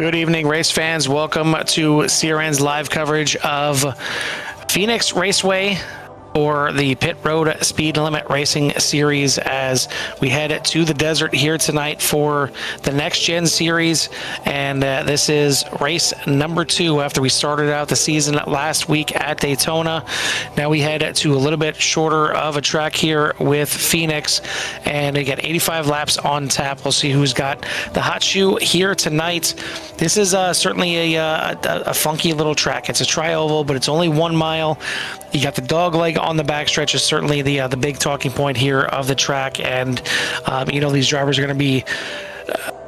Good evening, race fans. Welcome to CRN's live coverage of Phoenix Raceway, or the Pit Road Speed Limit Racing Series, as we head to the desert here tonight for the Next Gen Series. And this is race number 2 after we started out the season last week at Daytona. Now we head to a little bit shorter of a track here with Phoenix, and they get 85 laps on tap. We'll see who's got the hot shoe here tonight. This is certainly a funky little track. It's a tri-oval, but it's only 1 mile. You got the dog leg on the backstretch is certainly the big talking point here of the track, and these drivers are going to be,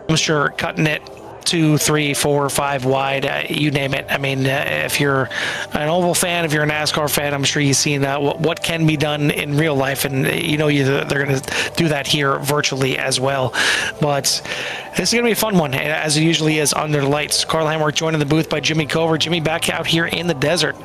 I'm sure, cutting it 2, 3, 4, 5 wide, you name it. I mean, if you're an oval fan, if you're a NASCAR fan, I'm sure you've seen what can be done in real life, and they're going to do that here virtually as well. But this is going to be a fun one, as it usually is under the lights. Carl Hamworth joined in the booth by Jimmy Cover. Jimmy, back out here in the desert.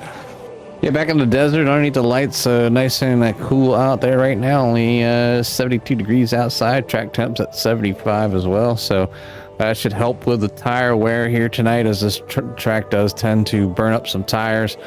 Yeah, back in the desert underneath the lights, nice and cool out there right now. Only 72 degrees outside. Track temps at 75 as well, so that should help with the tire wear here tonight, as this track does tend to burn up some tires.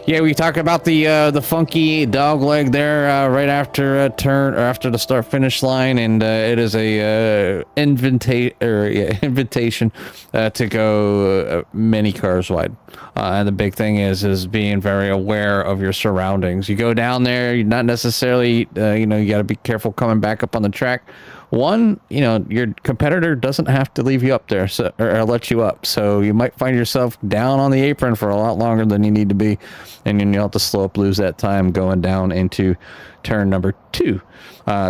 Yeah, we talk about the funky dog leg there right after a turn, or after the start finish line, and it is a invitation to go many cars wide. And the big thing is being very aware of your surroundings. You go down there, you're not necessarily you got to be careful coming back up on the track. One, your competitor doesn't have to leave you up there, or let you up. So you might find yourself down on the apron for a lot longer than you need to be, and you'll have to slow up, lose that time going down into turn number 2.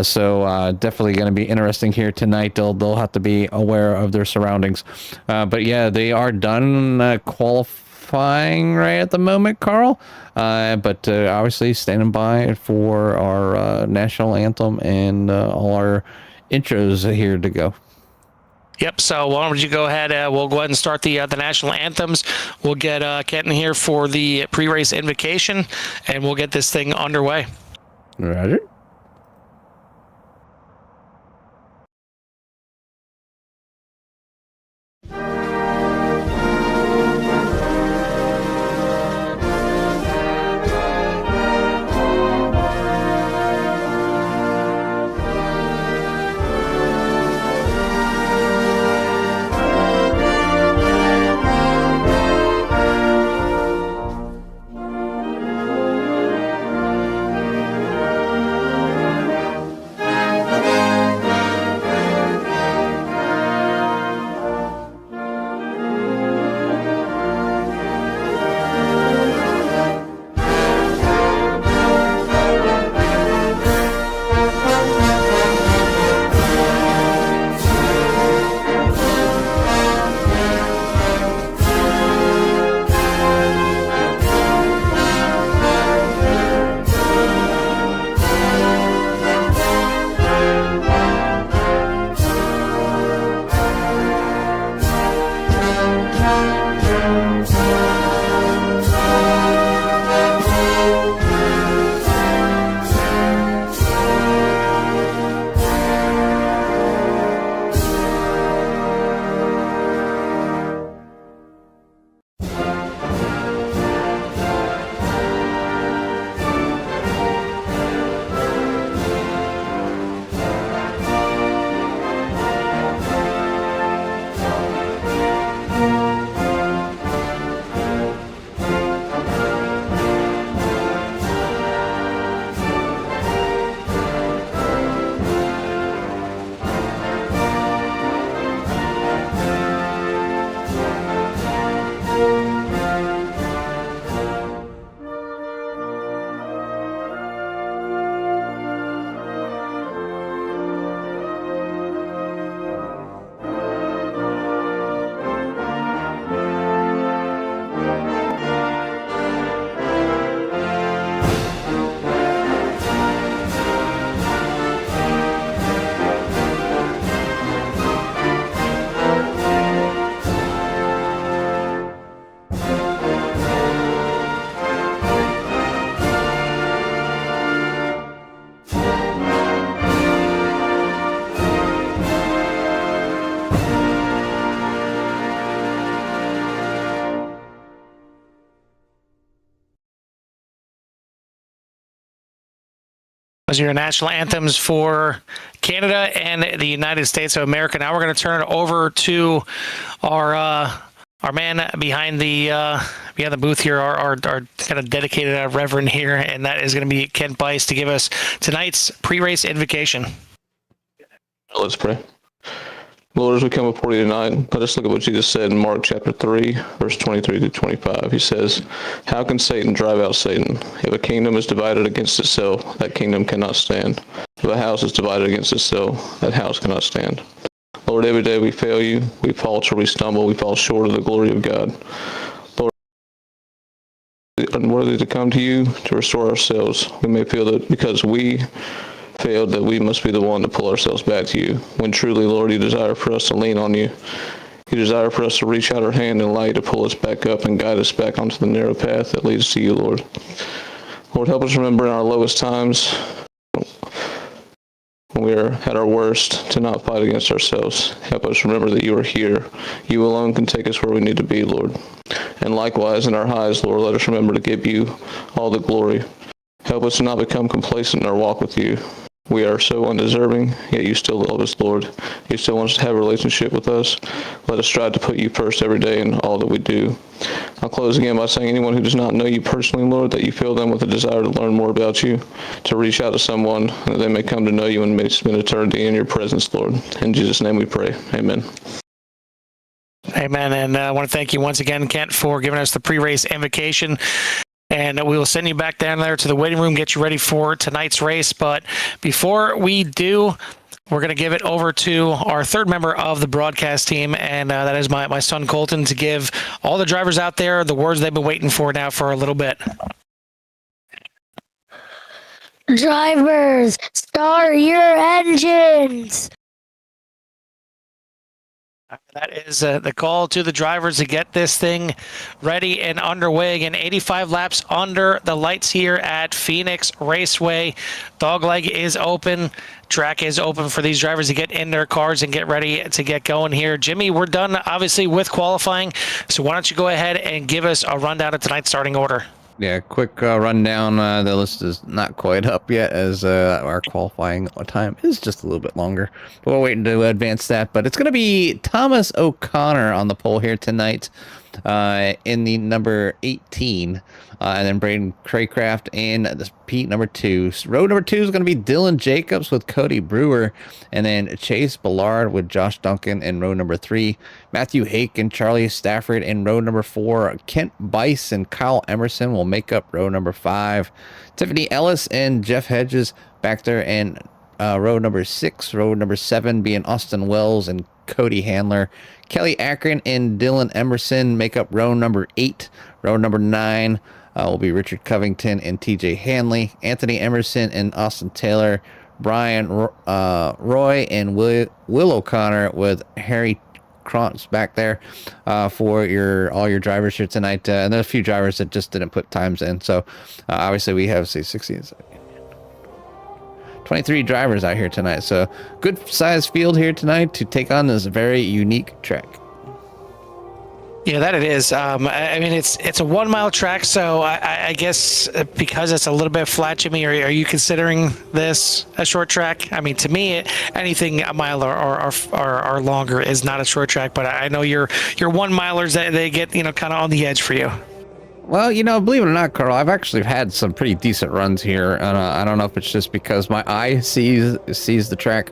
So definitely going to be interesting here tonight. They'll have to be aware of their surroundings. But yeah, they are done qualifying right at the moment, Carl. But obviously standing by for our national anthem and all our intros here to go. Yep, so why don't you go ahead, we'll go ahead and start the national anthems. We'll get Kenton here for the pre-race invocation, and we'll get this thing underway. Roger. Those are your national anthems for Canada and the United States of America. Now we're going to turn it over to our man behind the booth here, our kind of dedicated reverend here, and that is going to be Kent Bice to give us tonight's pre-race invocation. Let's pray. Lord, as we come before you tonight, let us look at what Jesus said in Mark chapter 3, verse 23 to 25. He says, "How can Satan drive out Satan? If a kingdom is divided against itself, that kingdom cannot stand. If a house is divided against itself, that house cannot stand." Lord, every day we fail you, we falter, we stumble, we fall short of the glory of God. Lord, unworthy to come to you to restore ourselves. We may feel that because we failed that we must be the one to pull ourselves back to you, when truly, Lord, you desire for us to lean on you. You desire for us to reach out our hand and allow you to pull us back up and guide us back onto the narrow path that leads to you, Lord. Lord, help us remember in our lowest times, when we are at our worst, to not fight against ourselves. Help us remember that you are here. You alone can take us where we need to be, Lord. And likewise, in our highs, Lord, let us remember to give you all the glory. Help us to not become complacent in our walk with you. We are so undeserving, yet you still love us, Lord. You still want us to have a relationship with us. Let us strive to put you first every day in all that we do. I'll close again by saying anyone who does not know you personally, Lord, that you fill them with a desire to learn more about you, to reach out to someone, that they may come to know you and may spend eternity in your presence, Lord. In Jesus' name we pray. Amen. Amen. And I want to thank you once again, Kent, for giving us the pre-race invocation. And we will send you back down there to the waiting room, get you ready for tonight's race. But before we do, we're going to give it over to our third member of the broadcast team, and that is my son Colton, to give all the drivers out there the words they've been waiting for now for a little bit. Drivers, start your engines. That is the call to the drivers to get this thing ready and underway. Again, 85 laps under the lights here at Phoenix Raceway. Dogleg is open. Track is open for these drivers to get in their cars and get ready to get going here. Jimmy, we're done, obviously, with qualifying. So why don't you go ahead and give us a rundown of tonight's starting order? Yeah, quick rundown. The list is not quite up yet, as our qualifying time is just a little bit longer. But we're waiting to advance that. But it's going to be Thomas O'Connor on the pole here tonight in the number 18. And then Braden Craycraft in the Pete number 2. Row number 2 is going to be Dylan Jacobs with Cody Brewer. And then Chase Ballard with Josh Duncan in row number 3. Matthew Hake and Charlie Stafford in row number 4. Kent Bice and Kyle Emerson will make up row number 5. Tiffany Ellis and Jeff Hedges back there in row number 6. Row number 7 being Austin Wells and Cody Handler. Kelly Akron and Dylan Emerson make up row number 8. Row number 9 will be Richard Covington and TJ Hanley. Anthony Emerson and Austin Taylor. Brian Roy and Will O'Connor with Harry Krantz back there for all your drivers here tonight. And there's a few drivers that just didn't put times in. So obviously we have, say, 16, 23 drivers out here tonight. So good sized field here tonight to take on this very unique track. Yeah, that it is. I mean, it's a 1 mile track, so I guess because it's a little bit flat, Jimmy, are you considering this a short track? I mean, to me, anything a mile or longer is not a short track, but I know your 1 milers, they get, kind of on the edge for you. Well, believe it or not, Carl, I've actually had some pretty decent runs here, and I don't know if it's just because my eye sees the track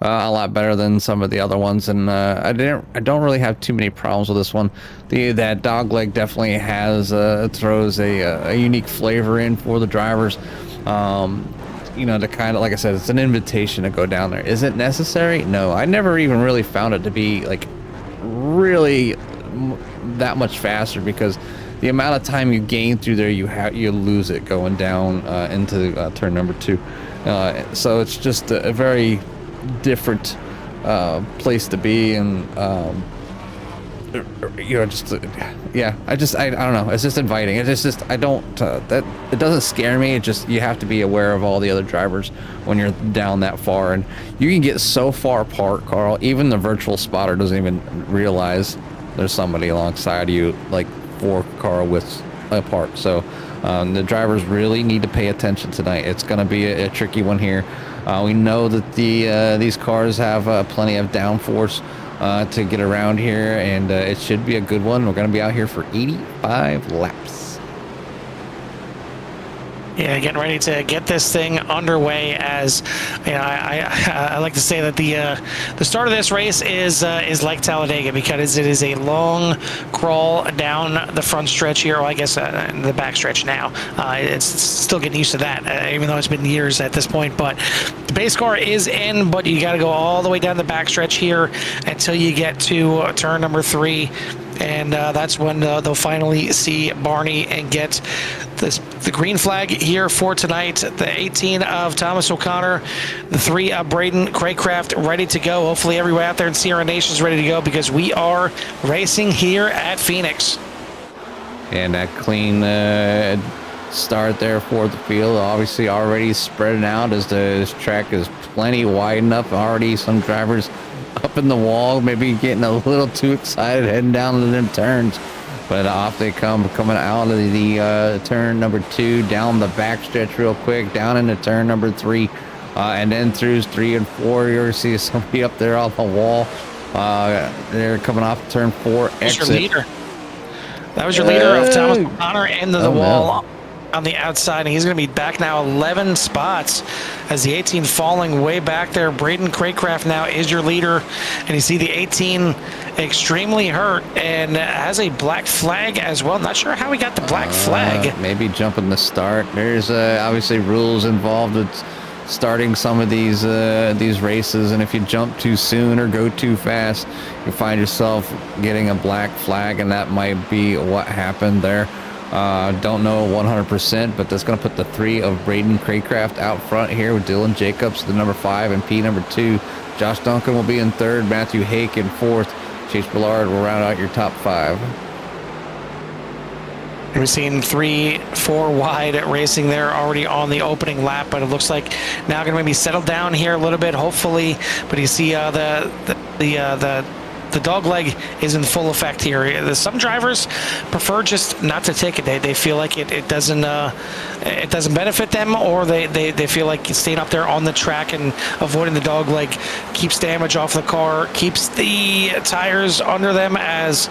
a lot better than some of the other ones, and I don't really have too many problems with this one. That dog leg definitely throws a unique flavor in for the drivers. To kind of, like I said, it's an invitation to go down there. Is it necessary? No, I never even really found it to be like really that much faster, because the amount of time you gain through there, you lose it going down into turn number 2. So it's just a very different place to be, and I don't know, it's just inviting. It's just I don't that it doesn't scare me. It just, you have to be aware of all the other drivers when you're down that far, and you can get so far apart, Carl, even the virtual spotter doesn't even realize there's somebody alongside you, like 4 car widths apart. So The drivers really need to pay attention tonight. It's going to be a tricky one here. We know that these cars have plenty of downforce to get around here, and it should be a good one. We're going to be out here for 85 laps. Yeah, getting ready to get this thing underway. As you know, I like to say that the start of this race is like Talladega, because it is a long crawl down the front stretch here. Well, I guess the back stretch now. It's still getting used to that, even though it's been years at this point. But the base car is in, but you got to go all the way down the back stretch here until you get to turn number 3. And that's when they'll finally see Barney and get the green flag here for tonight. The 18 of Thomas O'Connor, the 3 of Braden Craycraft ready to go. Hopefully everyone out there in Sierra Nation is ready to go, because we are racing here at Phoenix. And that clean start there for the field, obviously already spreading out as this track is plenty wide enough. Already some drivers up in the wall, maybe getting a little too excited, heading down to them turns. But off they come, coming out of the turn number 2, down the back stretch real quick, down into turn number 3, and then through 3 and 4. You're going to see somebody up there on the wall. They're coming off turn 4 exit. Your leader. That was your leader of Thomas O'Connor into the wall. No. On the outside, and he's going to be back now 11 spots as the 18 falling way back there. Braden Craycraft now is your leader, and you see the 18 extremely hurt and has a black flag as well. Not sure how he got the black flag. Maybe jumping the start. There's obviously rules involved with starting some of these races, and if you jump too soon or go too fast, you find yourself getting a black flag, and that might be what happened there. Don't know 100%, but that's going to put the 3 of Braden Craycraft out front here with Dylan Jacobs, the number 5, and P number 2. Josh Duncan will be in 3rd, Matthew Hake in 4th. Chase Ballard will round out your top 5. We've seen 3, 4 wide racing there already on the opening lap, but it looks like now going to maybe settle down here a little bit, hopefully. But you see the dog leg is in full effect here. Some drivers prefer just not to take it. They feel like it doesn't benefit them, or they feel like staying up there on the track and avoiding the dog leg keeps damage off the car, keeps the tires under them, as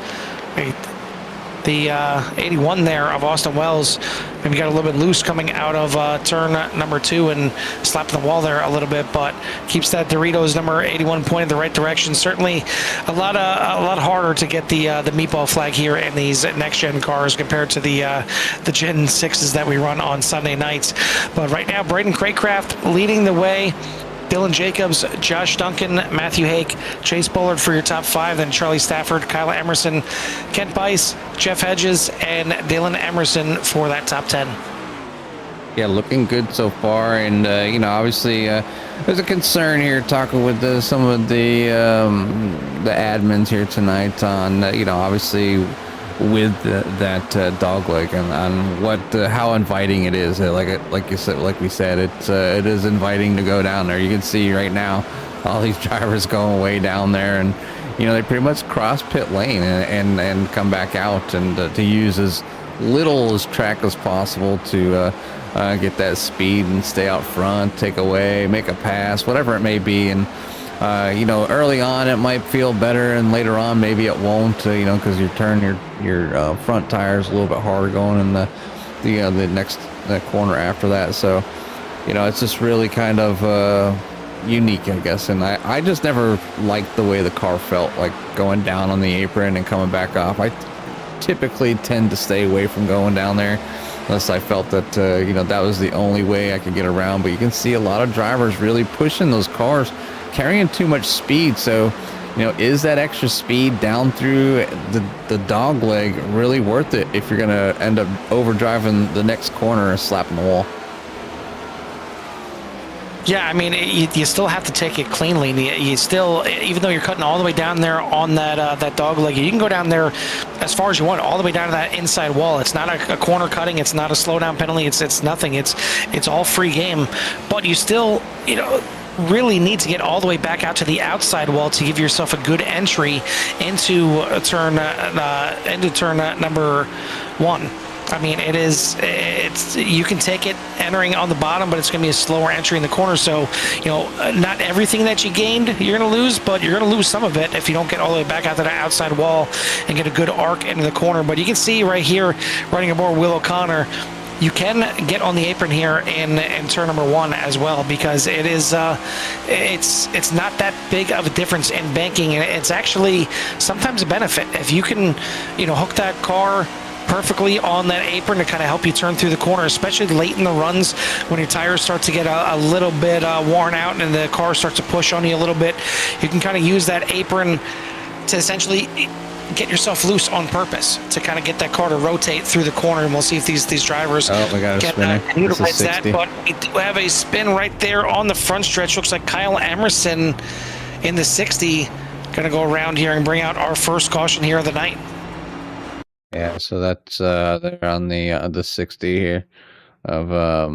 the 81 there of Austin Wells maybe got a little bit loose coming out of turn number 2 and slapped the wall there a little bit, but keeps that Doritos number 81 pointed the right direction. Certainly a lot harder to get the meatball flag here in these next gen cars compared to the Gen 6s that we run on Sunday nights. But right now, Braden Craycraft leading the way. Dylan Jacobs, Josh Duncan, Matthew Hake, Chase Bullard for your top 5, then Charlie Stafford, Kyle Emerson, Kent Bice, Jeff Hedges, and Dylan Emerson for that top 10. Yeah, looking good so far, and obviously there's a concern here talking with some of the admins here tonight on obviously with that dog leg and on what how inviting it is. Like you said, like we said, it is inviting to go down there. You can see right now all these drivers going way down there, and they pretty much cross pit lane and come back out, and to use as little as track as possible to get that speed and stay out front, take away, make a pass, whatever it may be. And early on it might feel better, and later on maybe it won't, because you turn your front tires a little bit harder going in the next corner after that. So it's just really kind of unique, I guess. And I just never liked the way the car felt, like going down on the apron and coming back off. I typically tend to stay away from going down there unless I felt that that was the only way I could get around. But you can see a lot of drivers really pushing those cars, carrying too much speed. So is that extra speed down through the dog leg really worth it if you're going to end up overdriving the next corner and slapping the wall? Yeah, I mean, you still have to take it cleanly. You still, even though you're cutting all the way down there on that dog leg, you can go down there as far as you want, all the way down to that inside wall. It's not a corner cutting. It's not a slowdown penalty. It's nothing. It's all free game. But you still, really need to get all the way back out to the outside wall to give yourself a good entry into turn number 1. I mean, you can take it entering on the bottom, but it's going to be a slower entry in the corner. So, not everything that you gained you're going to lose, but you're going to lose some of it if you don't get all the way back out to the outside wall and get a good arc into the corner. But you can see right here, running aboard Will O'Connor, you can get on the apron here in turn number 1 as well, because it is it's not that big of a difference in banking, and it's actually sometimes a benefit if you can hook that car perfectly on that apron to kind of help you turn through the corner, especially late in the runs when your tires start to get a little bit worn out and the car starts to push on you a little bit. You can kind of use that apron to essentially get yourself loose on purpose to kind of get that car to rotate through the corner, and we'll see if these drivers can utilize that. But we do have a spin right there on the front stretch. Looks like Kyle Emerson in the 60 going to go around here and bring out our first caution here of the night. Yeah, so that's they're on the 60 here of where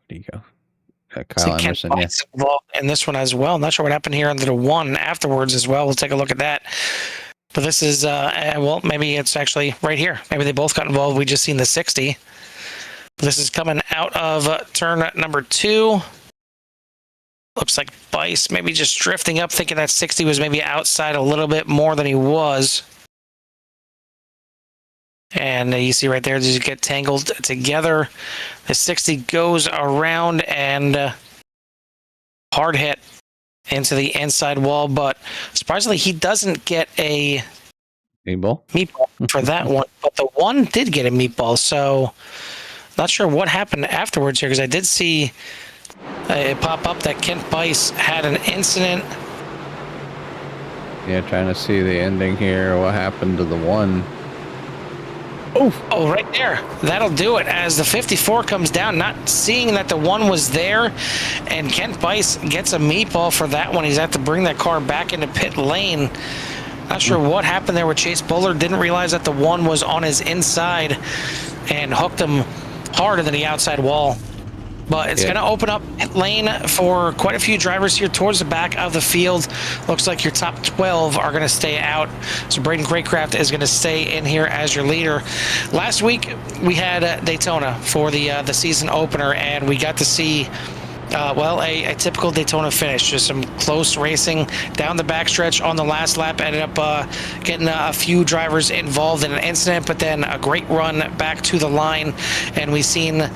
do you go? Kyle Emerson, yeah. Involved in this one as well. Not sure what happened here under the 1 afterwards as well. We'll take a look at that. But this is well, maybe it's actually right here. Maybe they both got involved. We just seen the 60. But this is coming out of turn number 2. Looks like Bice maybe just drifting up, thinking that 60 was maybe outside a little bit more than he was. And you see right there, as you get tangled together, the 60 goes around and hard hit into the inside wall, but surprisingly, he doesn't get a meatball for that one, but the 1 did get a meatball, so not sure what happened afterwards here, because I did see it pop up that Kent Bice had an incident. Yeah, trying to see the ending here, what happened to the 1. Oh, right there. That'll do it as the 54 comes down, not seeing that the 1 was there, and Kent Bice gets a meatball for that one. He's had to bring that car back into pit lane. Not sure what happened there with Chase Bullard. Didn't realize that the 1 was on his inside and hooked him hard into the outside wall. But it's going to open up pit lane for quite a few drivers here towards the back of the field. Looks like your top 12 are going to stay out. So Braden Craycraft is going to stay in here as your leader. Last week, we had Daytona for the season opener, and we got to see a typical Daytona finish. Just some close racing down the backstretch on the last lap. Ended up getting a few drivers involved in an incident, but then a great run back to the line. And we've seen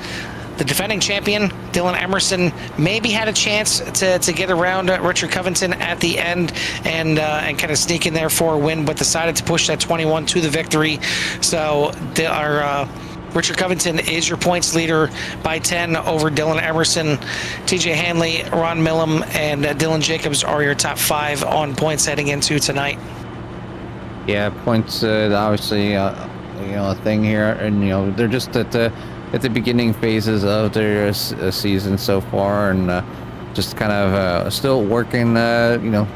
the defending champion, Dylan Emerson, maybe had a chance to get around Richard Covington at the end and kind of sneak in there for a win, but decided to push that 21 to the victory. So our Richard Covington is your points leader by 10 over Dylan Emerson. TJ Hanley, Ron Millum, and Dylan Jacobs are your top 5 on points heading into tonight. Yeah, points obviously a thing here, and they're just at the beginning phases of their season so far, and just kind of still working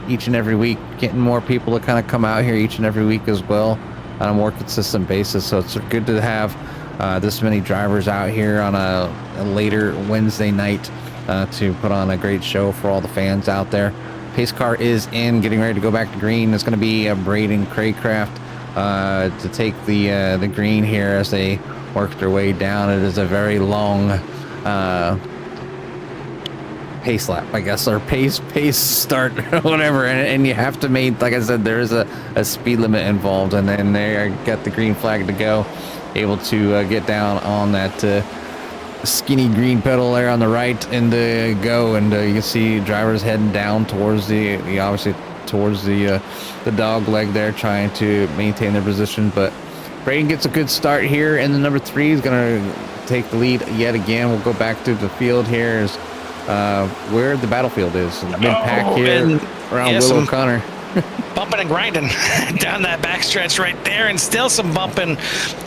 each and every week, getting more people to kind of come out here each and every week as well on a more consistent basis. So it's good to have this many drivers out here on a later Wednesday night to put on a great show for all the fans out there. Pace car is in, getting ready to go back to green. It's going to be Braden Craycraft to take the green here as they work their way down. It is a very long pace lap, I guess, or pace start or whatever, and you have to make, like I said, there is a speed limit involved, and then they got the green flag to go, able to get down on that skinny green pedal there on the right and go, and you can see drivers heading down towards the dog leg there, trying to maintain their position. But Braden gets a good start here, and the number 3 is going to take the lead yet again. We'll go back to the field here, is where the battlefield is, mid-pack here around Will O'Connor. Bumping and grinding down that backstretch right there, and still some bumping,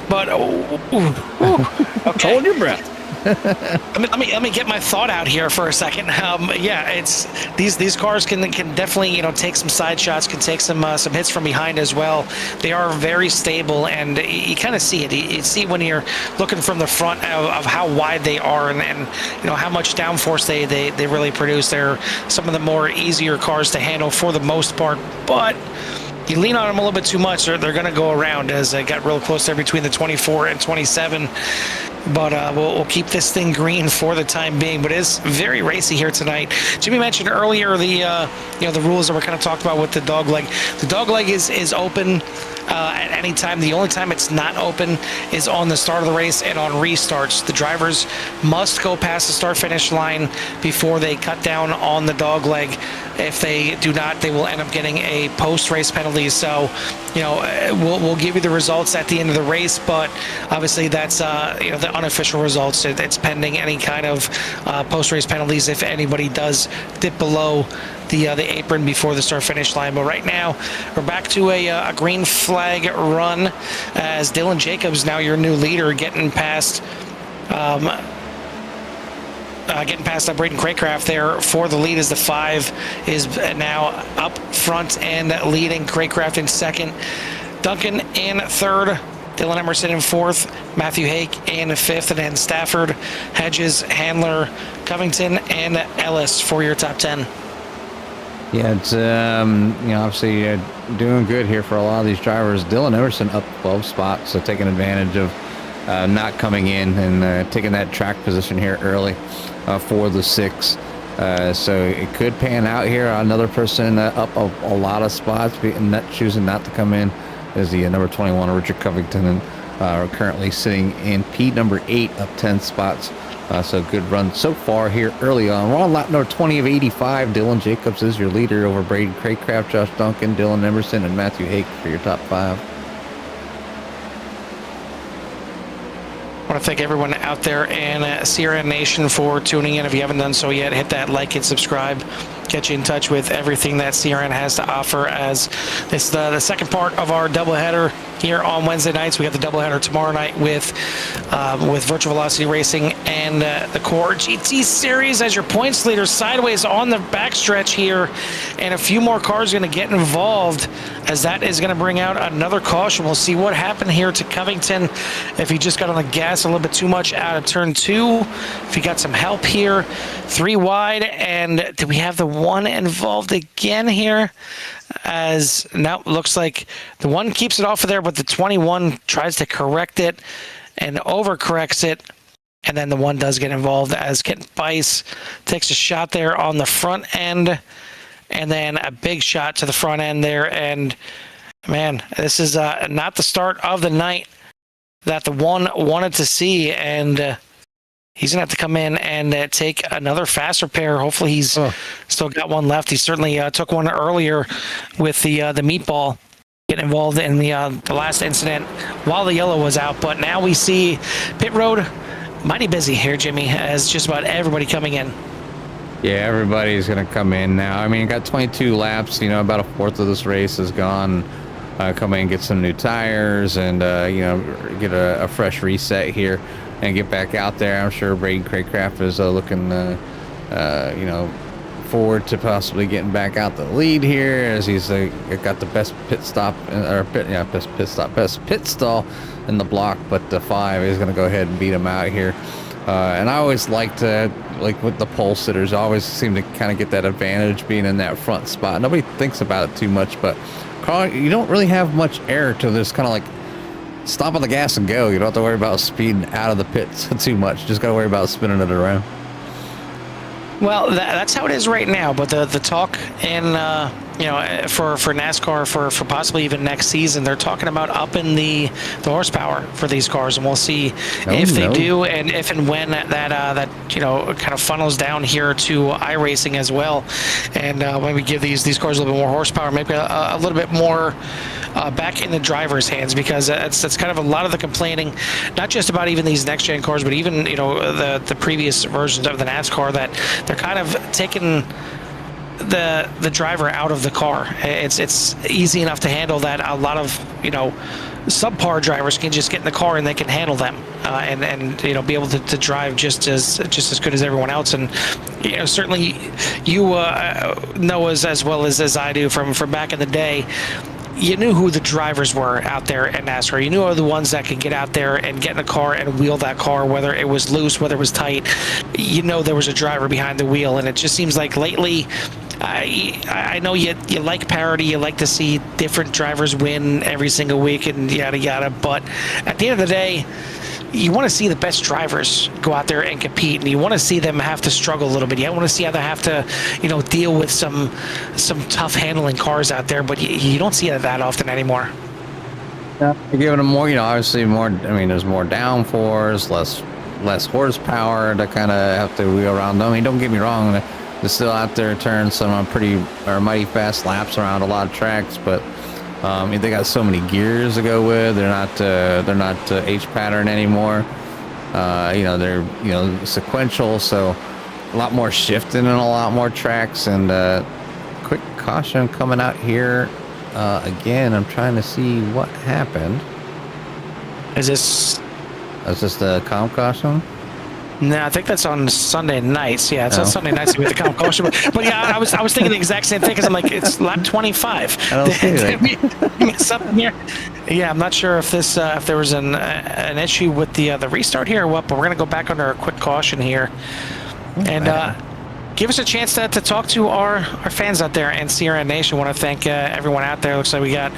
but okay. Hold your breath. Let me get my thought out here for a second. Yeah, it's these cars can definitely take some side shots, can take some hits from behind as well. They are very stable, and you kind of see it. You see when you're looking from the front of how wide they are, and how much downforce they really produce. They're some of the more easier cars to handle for the most part, but you lean on them a little bit too much, they're going to go around, as they got real close there between the 24 and 27. But we'll keep this thing green for the time being. But it is very racy here tonight. Jimmy mentioned earlier the rules that were kind of talked about with the dog leg. The dog leg is open at any time. The only time it's not open is on the start of the race and on restarts. The drivers must go past the start-finish line before they cut down on the dog leg. If they do not, they will end up getting a post-race penalty. So, we'll give you the results at the end of the race, but obviously that's the unofficial results. It's pending any kind of post-race penalties if anybody does dip below the apron before the start-finish line. But right now, we're back to a green flag run as Dylan Jacobs, now your new leader, getting past Braden Craycraft there for the lead, as the 5 is now up front and leading. Craycraft in second, Duncan in third, Dylan Emerson in fourth, Matthew Hake in fifth, and then Stafford, Hedges, Handler, Covington, and Ellis for your top 10. Yeah, it's obviously doing good here for a lot of these drivers. Dylan Emerson up 12 spots, so taking advantage of not coming in and taking that track position here early for the 6. So it could pan out here. Another person up a lot of spots, choosing not to come in, is the number 21, Richard Covington, and currently sitting in P number 8, up 10 spots. So good run so far here early on. We're on lap number 20 of 85. Dylan Jacobs is your leader over Braden Craycraft, Josh Duncan, Dylan Emerson, and Matthew Hake for your top 5. I want to thank everyone out there in CRN Nation for tuning in. If you haven't done so yet, hit that like and subscribe. Get you in touch with everything that CRN has to offer, as this is the second part of our doubleheader here on Wednesday nights. We got the doubleheader tomorrow night with Virtual Velocity Racing and the Core GT Series as your points leader, sideways on the backstretch here, and a few more cars are going to get involved, as that is going to bring out another caution. We'll see what happened here to Covington, if he just got on the gas a little bit too much out of turn 2, if he got some help here. 3 wide, and do we have the 1 involved again here? As now looks like the 1 keeps it off of there, but the 21 tries to correct it and overcorrects it, and then the 1 does get involved, as Kent Bice takes a shot there on the front end, and then a big shot to the front end there. And man, this is not the start of the night that the 1 wanted to see, and he's gonna have to come in and take another faster pair. Hopefully he's still got 1 left. He certainly took 1 earlier with the meatball, getting involved in the last incident while the yellow was out. But now we see pit road mighty busy here, Jimmy, as just about everybody coming in. Yeah, everybody's going to come in now. I mean, got 22 laps, about a fourth of this race is gone. Come in and get some new tires and, get a fresh reset here and get back out there. I'm sure Braden Craycraft is looking, forward to possibly getting back out the lead here, as he's got the best best pit stall in the block. But the 5 is going to go ahead and beat him out here. And I always liked, with the pole sitters, I always seem to kind of get that advantage being in that front spot. Nobody thinks about it too much, but Carl, you don't really have much air to this kind of like stop on the gas and go. You don't have to worry about speeding out of the pits too much. Just got to worry about spinning it around. Well, that's how it is right now. But the talk in for NASCAR for possibly even next season, they're talking about upping the horsepower for these cars, and we'll see if they do, and if and when that kind of funnels down here to iRacing as well, and maybe give these cars a little bit more horsepower, maybe a little bit more back in the driver's hands, because that's kind of a lot of the complaining, not just about even these next gen cars, but even the previous versions of the NASCAR, that they're kind of taking the driver out of the car. It's easy enough to handle that. A lot of subpar drivers can just get in the car and they can handle them and be able to drive just as good as everyone else. And certainly you know as well as I do from back in the day. You knew who the drivers were out there in NASCAR. You knew who were the ones that could get out there and get in the car and wheel that car, whether it was loose, whether it was tight. There was a driver behind the wheel, and it just seems like lately I know you like parity, you like to see different drivers win every single week and yada yada, but at the end of the day, you want to see the best drivers go out there and compete, and you want to see them have to struggle a little bit. You want to see how they have to, deal with some tough handling cars out there, but you don't see it that often anymore. Yeah, you're giving them more, obviously more. I mean, there's more downforce, less horsepower to kind of have to wheel around them. I mean, don't get me wrong, they're still out there turning some mighty fast laps around a lot of tracks, but they got so many gears to go with. They're not H pattern anymore. They're sequential, so a lot more shifting in a lot more tracks. And quick caution coming out here again. I'm trying to see what happened. Is this? Is this the comp caution? No, I think that's on Sunday nights. Yeah, it's on Sunday nights with the comp caution. But yeah, I was thinking the exact same thing because I'm like, it's lap 25. I don't see it. Something here. Yeah, I'm not sure if there was an issue with the restart here or what. But we're gonna go back under a quick caution here, and give us a chance to talk to our fans out there and CRN Nation. Want to thank everyone out there. Looks like we got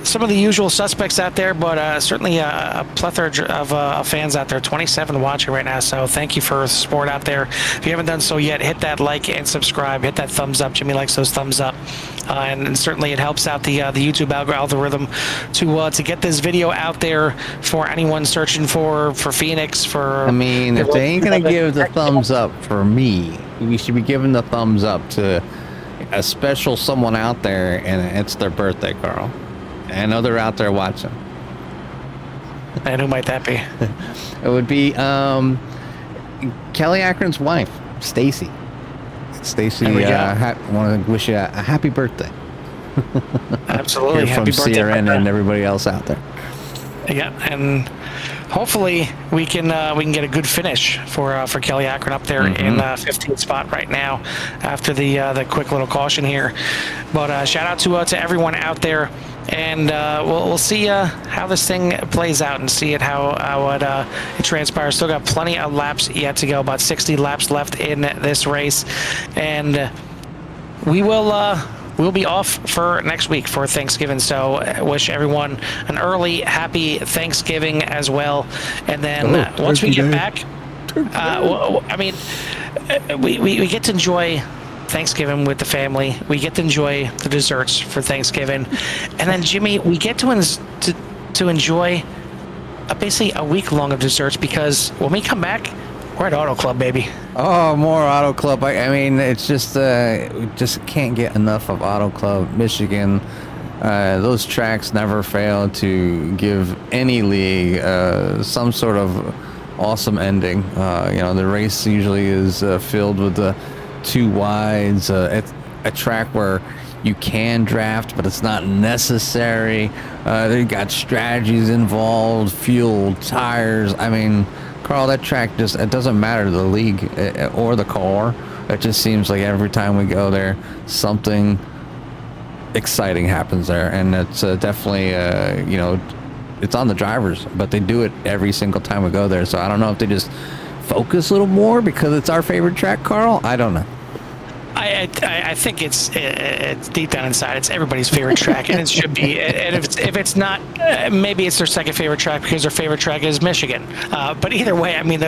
some of the usual suspects out there, but certainly a plethora of fans out there. 27 watching right now, so thank you for the support out there. If you haven't done so yet, hit that like and subscribe. Hit that thumbs up. Jimmy likes those thumbs up. And certainly it helps out the YouTube algorithm to get this video out there for anyone searching for Phoenix. I mean, if they ain't gonna give the thumbs up for me, we should be giving the thumbs up to a special someone out there, and it's their birthday, Carl. I know they're out there watching. And who might that be? It would be Kelly Akron's wife, Stacy. Stacy, want to wish you a happy birthday. Absolutely, Here happy from birthday, CRN and everybody else out there. Yeah, and hopefully we can get a good finish for Kelly Akron up there in 15th spot right now after the quick little caution here. But shout out to everyone out there, and we'll see how this thing plays out and see how it transpires. Still got plenty of laps yet to go, about 60 laps left in this race, and we'll be off for next week for Thanksgiving, so wish everyone an early happy Thanksgiving as well. And then once we get back, we get to enjoy Thanksgiving with the family. We get to enjoy the desserts for Thanksgiving, and then Jimmy, we get to enjoy basically a week long of desserts, because when we come back, we're at Auto Club, baby. Oh, more Auto Club. I mean, it's just we just can't get enough of Auto Club, Michigan. Those tracks never fail to give any league some sort of awesome ending. The race usually is filled with the two wides, a track where you can draft, but it's not necessary. They got strategies involved, fuel, tires. I mean, Carl, that track it doesn't matter to the league or the car. It just seems like every time we go there, something exciting happens there, and it's definitely it's on the drivers, but they do it every single time we go there. So I don't know if they just focus a little more because it's our favorite track, Carl. I don't know. I think it's deep down inside, it's everybody's favorite track, and it should be. And if it's not, maybe it's their second favorite track because their favorite track is Michigan. But either way, I mean,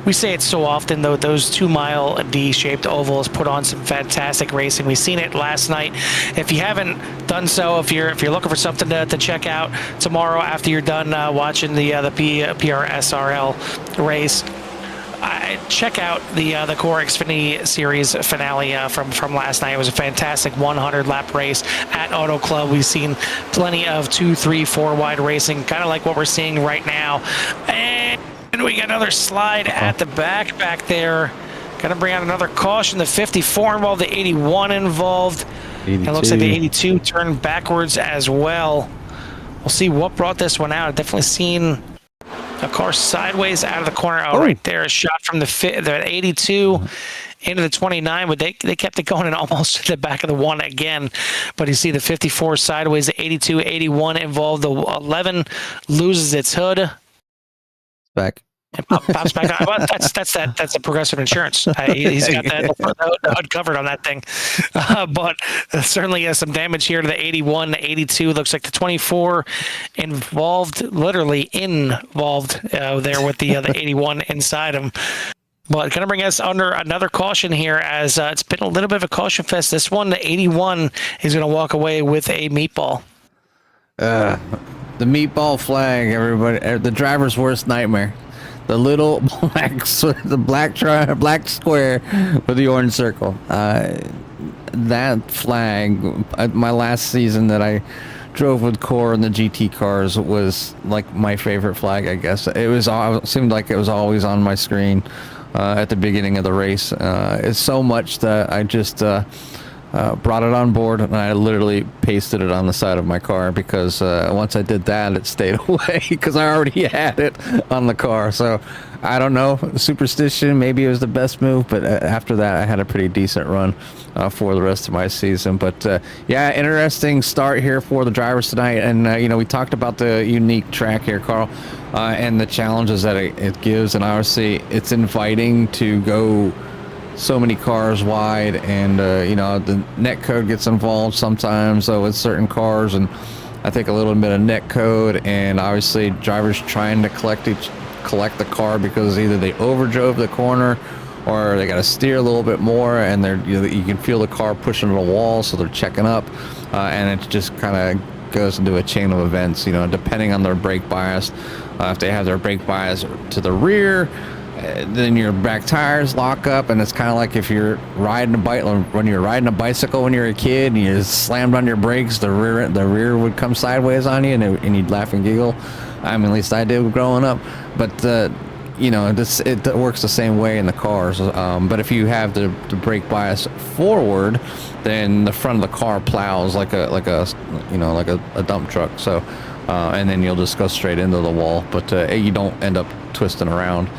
we say it so often, though. Those 2-mile D-shaped ovals put on some fantastic racing. We've seen it last night. If you haven't done so, if you're looking for something to check out tomorrow after you're done watching the PRSLR race, check out the Core Xfinity Series finale from last night. It was a fantastic 100-lap race at Auto Club. We've seen plenty of 2, 3, 4 wide racing, kind of like what we're seeing right now. And we got another slide at the back there. Going to bring out another caution. The 54 involved, the 81 involved. 82. It looks like the 82 turned backwards as well. We'll see what brought this one out. I've definitely seen a car sideways out of the corner. Oh, right there, a shot from the 82 into the 29, but they kept it going and almost to the back of the one again. But you see the 54 sideways, the 82, 81 involved. The 11 loses its hood. Back. And pops back on. Well, that's a Progressive Insurance. He's got that covered on that thing. But certainly some damage here to the 81, the 82. Looks like the 24 literally involved there with the 81 inside him. But going to bring us under another caution here, as it's been a little bit of a caution fest. This one, the 81, is going to walk away with a meatball. The meatball flag, everybody, the driver's worst nightmare. The little black square with the orange circle. That flag, my last season that I drove with Core in the GT cars, was like my favorite flag, I guess. It seemed like it was always on my screen at the beginning of the race. It's so much that I just brought it on board, and I literally pasted it on the side of my car, because once I did that, it stayed away because I already had it on the car. So I don't know, superstition, maybe it was the best move, but after that I had a pretty decent run for the rest of my season. But yeah, interesting start here for the drivers tonight. And we talked about the unique track here, Carl, and the challenges that it gives, and obviously it's inviting to go so many cars wide, and the net code gets involved sometimes with certain cars, and I think a little bit of net code, and obviously drivers trying to collect the car because either they overdrove the corner or they got to steer a little bit more, and you can feel the car pushing the wall, so they're checking up, and it just kind of goes into a chain of events, depending on their brake bias. If they have their brake bias to the rear, then your back tires lock up, and it's kind of like if you're riding a bike, when you're riding a bicycle when you're a kid and you slammed on your brakes, the rear would come sideways on you, and you'd laugh and giggle. I mean, at least I did growing up. But it works the same way in the cars. But if you have the brake bias forward, then the front of the car plows like a dump truck. So and then you'll just go straight into the wall, but you don't end up twisting around.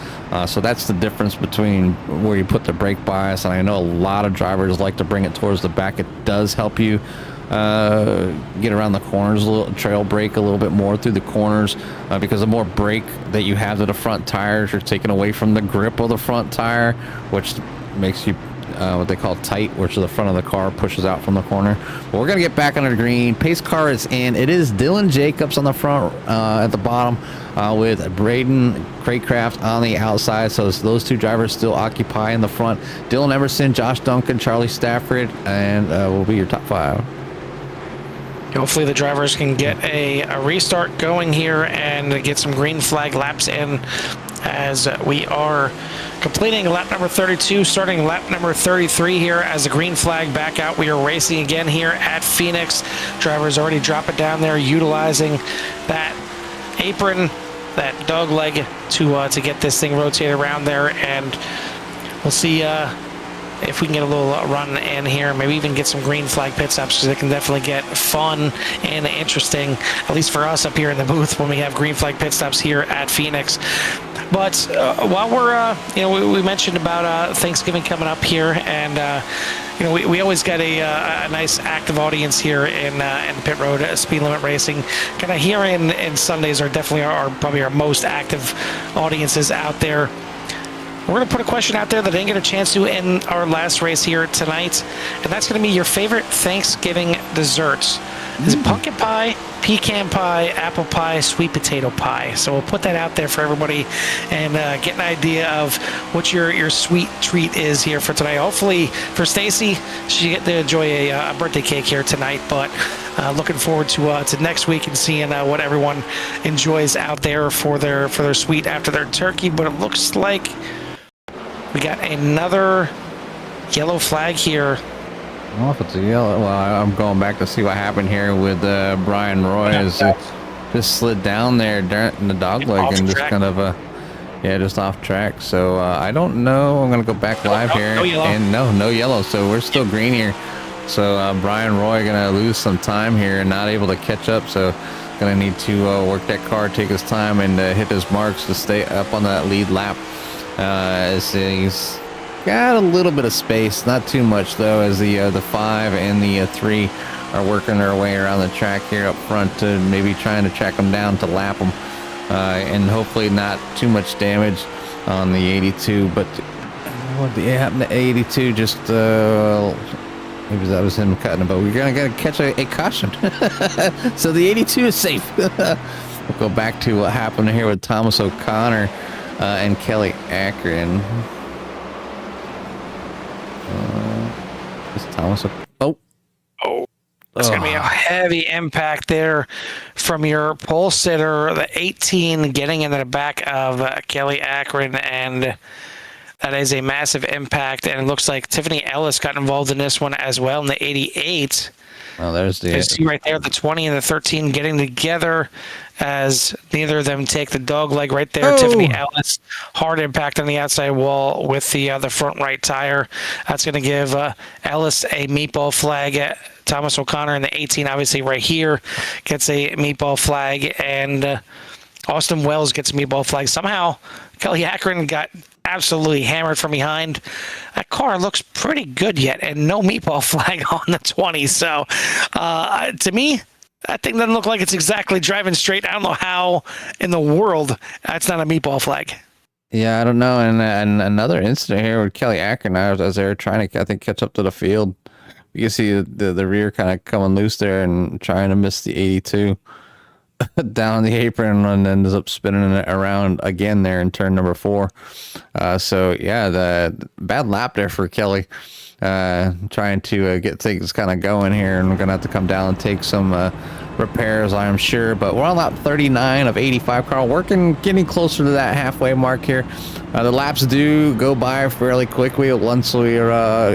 So that's the difference between where you put the brake bias, and I know a lot of drivers like to bring it towards the back. It does help you get around the corners, trail brake a little bit more through the corners, because the more brake that you have to the front tires, you're taking away from the grip of the front tire, which makes you what they call tight, which the front of the car pushes out from the corner. But we're going to get back under the green. Pace car is in. It is Dylan Jacobs on the front at the bottom, with Braden Craycraft on the outside. So those two drivers still occupy in the front. Dylan Emerson, Josh Duncan, Charlie Stafford, and will be your top five. Hopefully the drivers can get a restart going here and get some green flag laps in, as we are completing lap number 32, starting lap number 33 here as the green flag back out. We are racing again here at Phoenix. Drivers already drop it down there, utilizing that apron, that dog leg to get this thing rotated around there, and we'll see if we can get a little run in here, maybe even get some green flag pit stops, because it can definitely get fun and interesting, at least for us up here in the booth, when we have green flag pit stops here at Phoenix. But while we're, we mentioned about Thanksgiving coming up here, and we always get a nice active audience here in the pit road speed limit racing. Kind of here in Sundays are definitely probably our most active audiences out there. We're going to put a question out there that I didn't get a chance to in our last race here tonight, and that's going to be your favorite Thanksgiving desserts. Is it pumpkin pie, pecan pie, apple pie, sweet potato pie? So we'll put that out there for everybody and get an idea of what your sweet treat is here for tonight. Hopefully for Stacy, she get to enjoy a birthday cake here tonight, but looking forward to next week and seeing what everyone enjoys out there for their sweet after their turkey. But it looks like we got another yellow flag here. I don't know if it's a yellow. Well, I'm going back to see what happened here with Brian Roy. Just slid down there in the dog leg and just kind of just off track. So I don't know. I'm gonna go back live here, and no yellow. So we're still green here. So Brian Roy gonna lose some time here and not able to catch up. So gonna need to work that car, take his time, and hit his marks to stay up on that lead lap. As he's got a little bit of space, not too much though, as the 5 and the 3 are working their way around the track here up front, to maybe trying to track him down to lap him. and hopefully not too much damage on the 82. But what happened to 82? Just maybe that was him cutting it, but we're gonna catch a caution. So the 82 is safe. We'll go back to what happened here with Thomas O'Connor and Kelly Akron. Is Thomas? Oh, it's going to be a heavy impact there from your pole sitter, the 18, getting into the back of Kelly Akron, and that is a massive impact. And it looks like Tiffany Ellis got involved in this one as well in the 88. Oh, there's the. You see right there, the 20 and the 13 getting together as neither of them take the dog leg right there. Oh. Tiffany Ellis, hard impact on the outside wall with the front right tire. That's going to give Ellis a meatball flag. Thomas O'Connor in the 18, obviously right here, gets a meatball flag. And Austin Wells gets a meatball flag. Somehow, Kelly Akron got absolutely hammered from behind. That car looks pretty good yet, and no meatball flag on the 20. So, to me, that thing doesn't look like it's exactly driving straight. I don't know how in the world that's not a meatball flag. Yeah, I don't know. And another incident here with Kelly Akron, as they were trying to, I think, catch up to the field. You can see the rear kind of coming loose there and trying to miss the 82 down the apron and ends up spinning it around again there in turn number 4. So, yeah, the bad lap there for Kelly. Trying to get things kind of going here, and we're going to have to come down and take some repairs, I'm sure. But we're on lap 39 of 85, Carl. Getting closer to that halfway mark here. The laps do go by fairly quickly once we are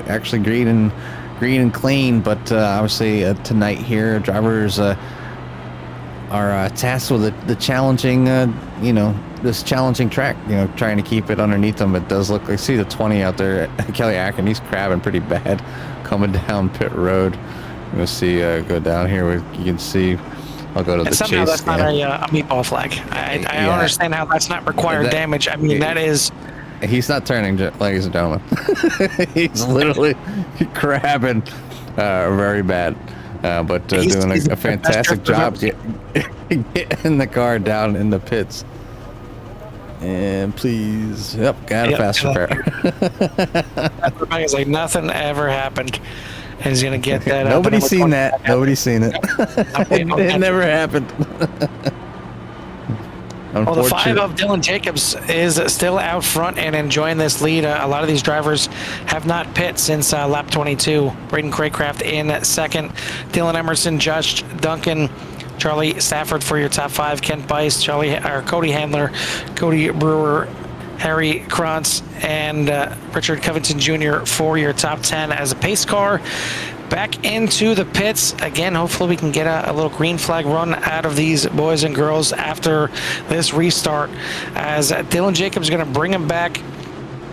actually green and clean. But obviously tonight here, drivers are tasked with the challenging, this challenging track, trying to keep it underneath them. It does look like, see the 20 out there, Kelly Akron, he's crabbing pretty bad coming down pit road. We'll see, go down here where you can see, I'll go to the somehow chase. That's not a meatball flag. I don't understand how that's not required damage. I mean, that is... He's not turning, ladies and gentlemen. He's literally crabbing very bad. But doing a fantastic job getting the car down in the pits. And please, got a fast repair. It's like nothing ever happened. And he's going to get that. Nobody's seen that. Nobody's seen it. It never happened. Well, the 5 of Dylan Jacobs is still out front and enjoying this lead. A lot of these drivers have not pit since lap 22. Braden Craycraft in second. Dylan Emerson, Josh Duncan, Charlie Stafford for your top 5. Kent Bice, Cody Handler, Cody Brewer, Harry Krantz, and Richard Covington Jr. for your top 10 as a pace car. Back into the pits again. Hopefully we can get a little green flag run out of these boys and girls after this restart, as Dylan Jacobs is going to bring them back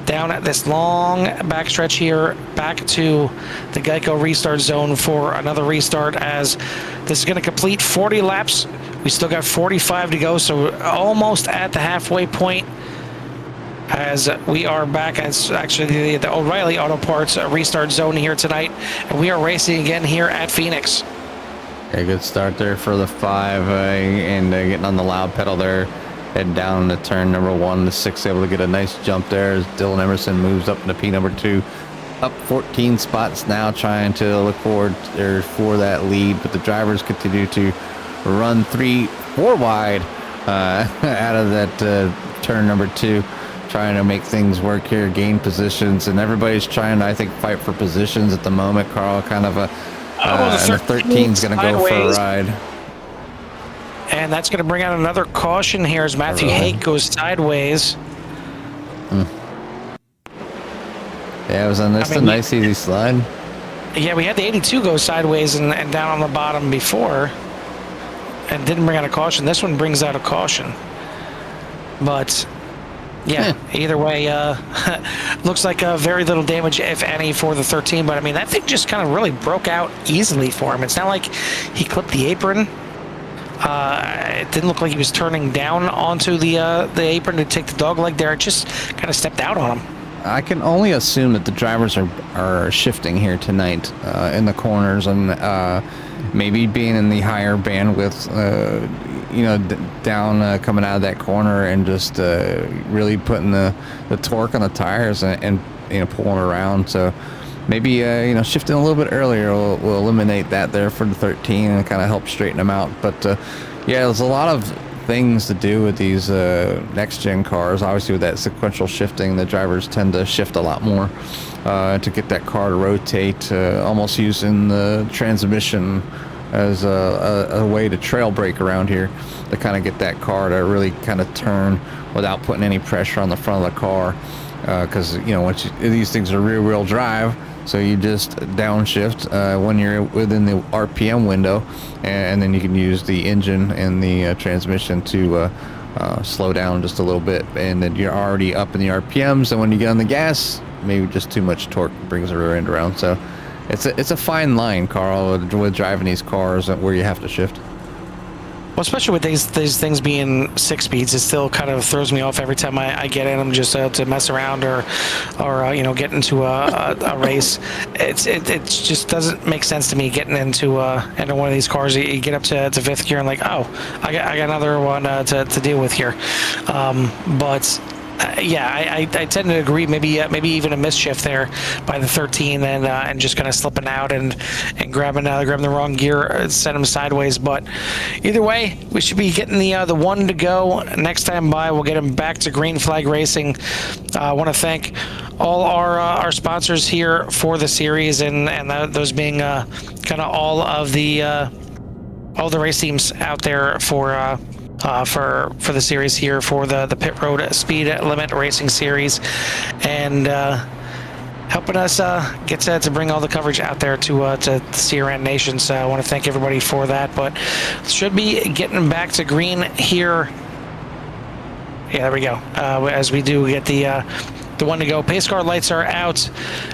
down at this long backstretch here back to the Geico restart zone for another restart, as this is going to complete 40 laps. We still got 45 to go, so we're almost at the halfway point, as we are back as actually the O'Reilly Auto Parts restart zone here tonight, and we are racing again here at Phoenix. A good start there for the 5 and getting on the loud pedal there, heading down into turn number 1. The 6 able to get a nice jump there as Dylan Emerson moves up into P number 2, up 14 spots now, trying to look forward there for that lead. But the drivers continue to run 3-4 wide out of that turn number 2. Trying to make things work here, gain positions, and everybody's trying to, I think, fight for positions at the moment. Carl, kind of and the 13's going to go for a ride. And that's going to bring out another caution here as Matthew Hake goes sideways. Yeah, it was a nice easy slide. Yeah, we had the 82 go sideways and down on the bottom before, and didn't bring out a caution. This one brings out a caution. But... yeah, either way, looks like very little damage, if any, for the 13. But, I mean, that thing just kind of really broke out easily for him. It's not like he clipped the apron. It didn't look like he was turning down onto the apron to take the dog leg there. It just kind of stepped out on him. I can only assume that the drivers are shifting here tonight in the corners, and maybe being in the higher bandwidth down coming out of that corner and just really putting the torque on the tires and pulling around. So maybe shifting a little bit earlier will eliminate that there for the 13 and kind of help straighten them out. But yeah, there's a lot of things to do with these next gen cars. Obviously, with that sequential shifting, the drivers tend to shift a lot more to get that car to rotate, almost using the transmission as a way to trail brake around here to kind of get that car to really kind of turn without putting any pressure on the front of the car. Because once these things are rear wheel drive, so you just downshift when you're within the RPM window, and then you can use the engine and the transmission to slow down just a little bit, and then you're already up in the RPMs. And when you get on the gas, maybe just too much torque brings the rear end around. So it's a fine line, Carl, with driving these cars where you have to shift. Well, especially with these things being 6 speeds, it still kind of throws me off every time I get in them just to mess around or get into a race. It just doesn't make sense to me getting into one of these cars. You get up to fifth gear and like, oh, I got another one to deal with here. But yeah, I tend to agree. Maybe even a misshift there by the 13 and just kind of slipping out and grabbing the wrong gear, send them sideways. But either way, we should be getting the one to go next time by. We'll get him back to Green Flag Racing. I want to thank all our sponsors here for the series, and those being kind of all the race teams out there for the series here for the Pit Road Speed Limit Racing Series, and helping us get to bring all the coverage out there to CRN Nation. So I want to thank everybody for that. But should be getting back to green here. Yeah, there we go. As we do get the one to go. Pace car lights are out.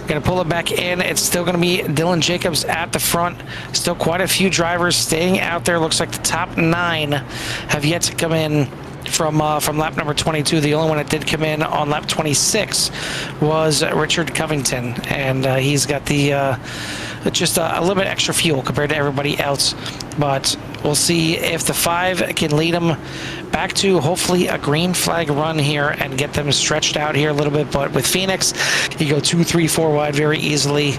Going to pull it back in. It's still going to be Dylan Jacobs at the front. Still quite a few drivers staying out there. Looks like the top 9 have yet to come in from lap number 22. The only one that did come in on lap 26 was Richard Covington, and he's got the just a little bit extra fuel compared to everybody else. But we'll see if the 5 can lead them back to hopefully a green flag run here and get them stretched out here a little bit. But with Phoenix, you go 2, 3, 4 wide very easily,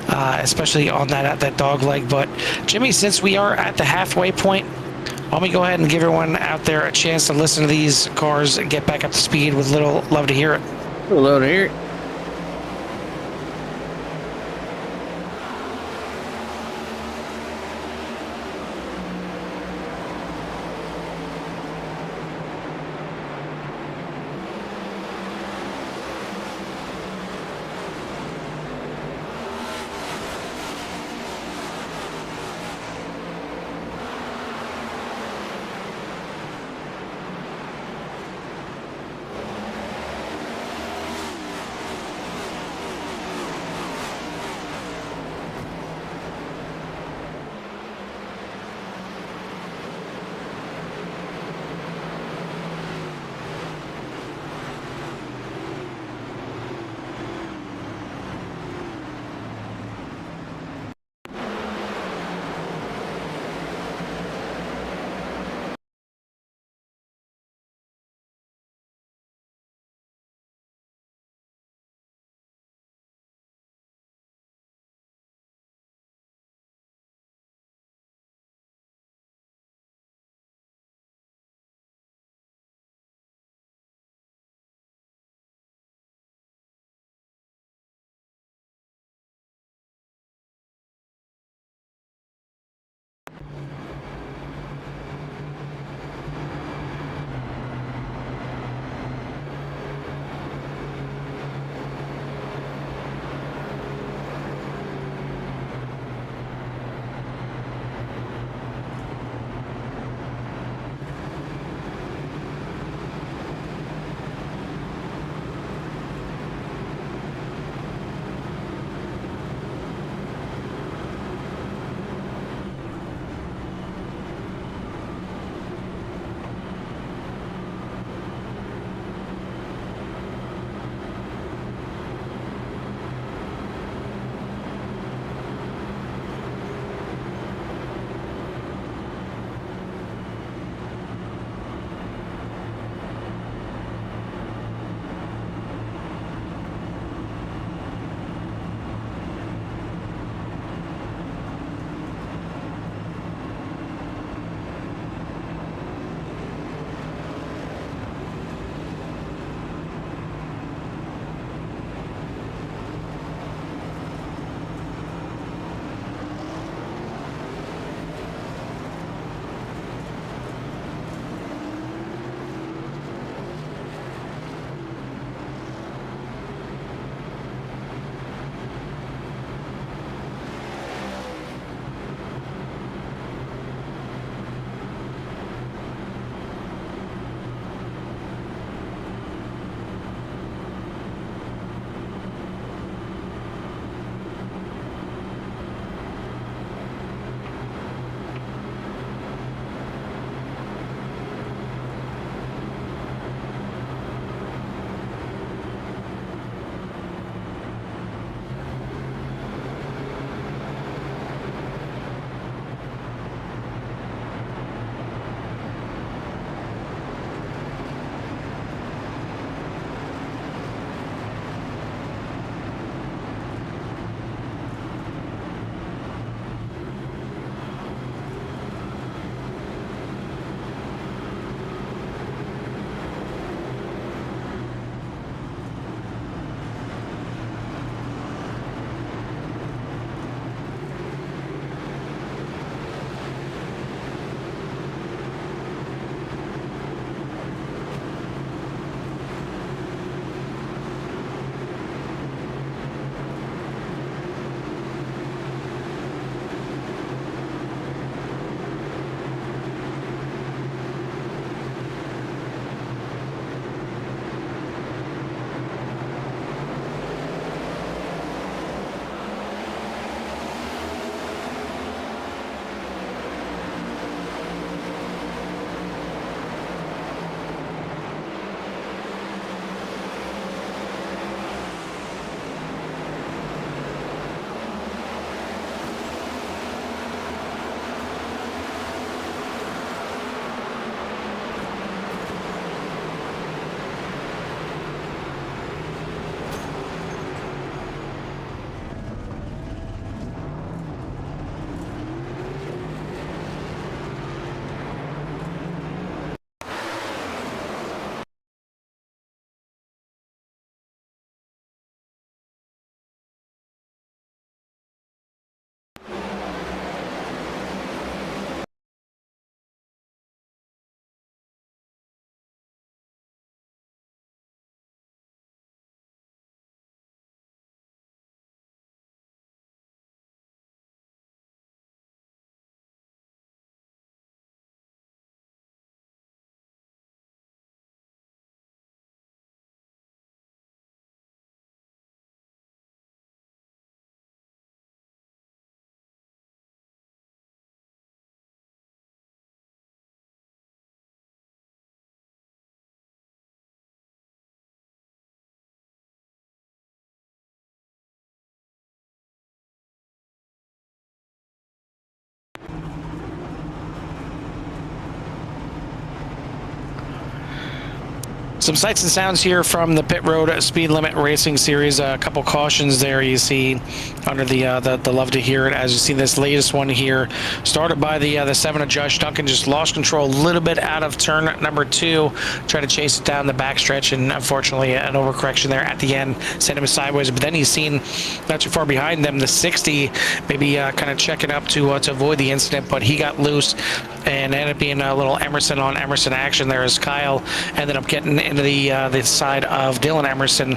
especially on that dog leg. But Jimmy, since we are at the halfway point, why don't we go ahead and give everyone out there a chance to listen to these cars and get back up to speed with little love to hear it. Love to hear it. Some sights and sounds here from the Pit Road Speed Limit Racing Series. A couple cautions there you see under the love to hear it. As you see this latest one here, started by the 7 of Josh Duncan, just lost control a little bit out of turn number 2, tried to chase it down the backstretch, and unfortunately an overcorrection there at the end sent him sideways. But then he's seen not too far behind them the 60, maybe kind of checking up to avoid the incident, but he got loose and ended up being a little Emerson on Emerson action there as Kyle ended up getting into the side of Dylan Emerson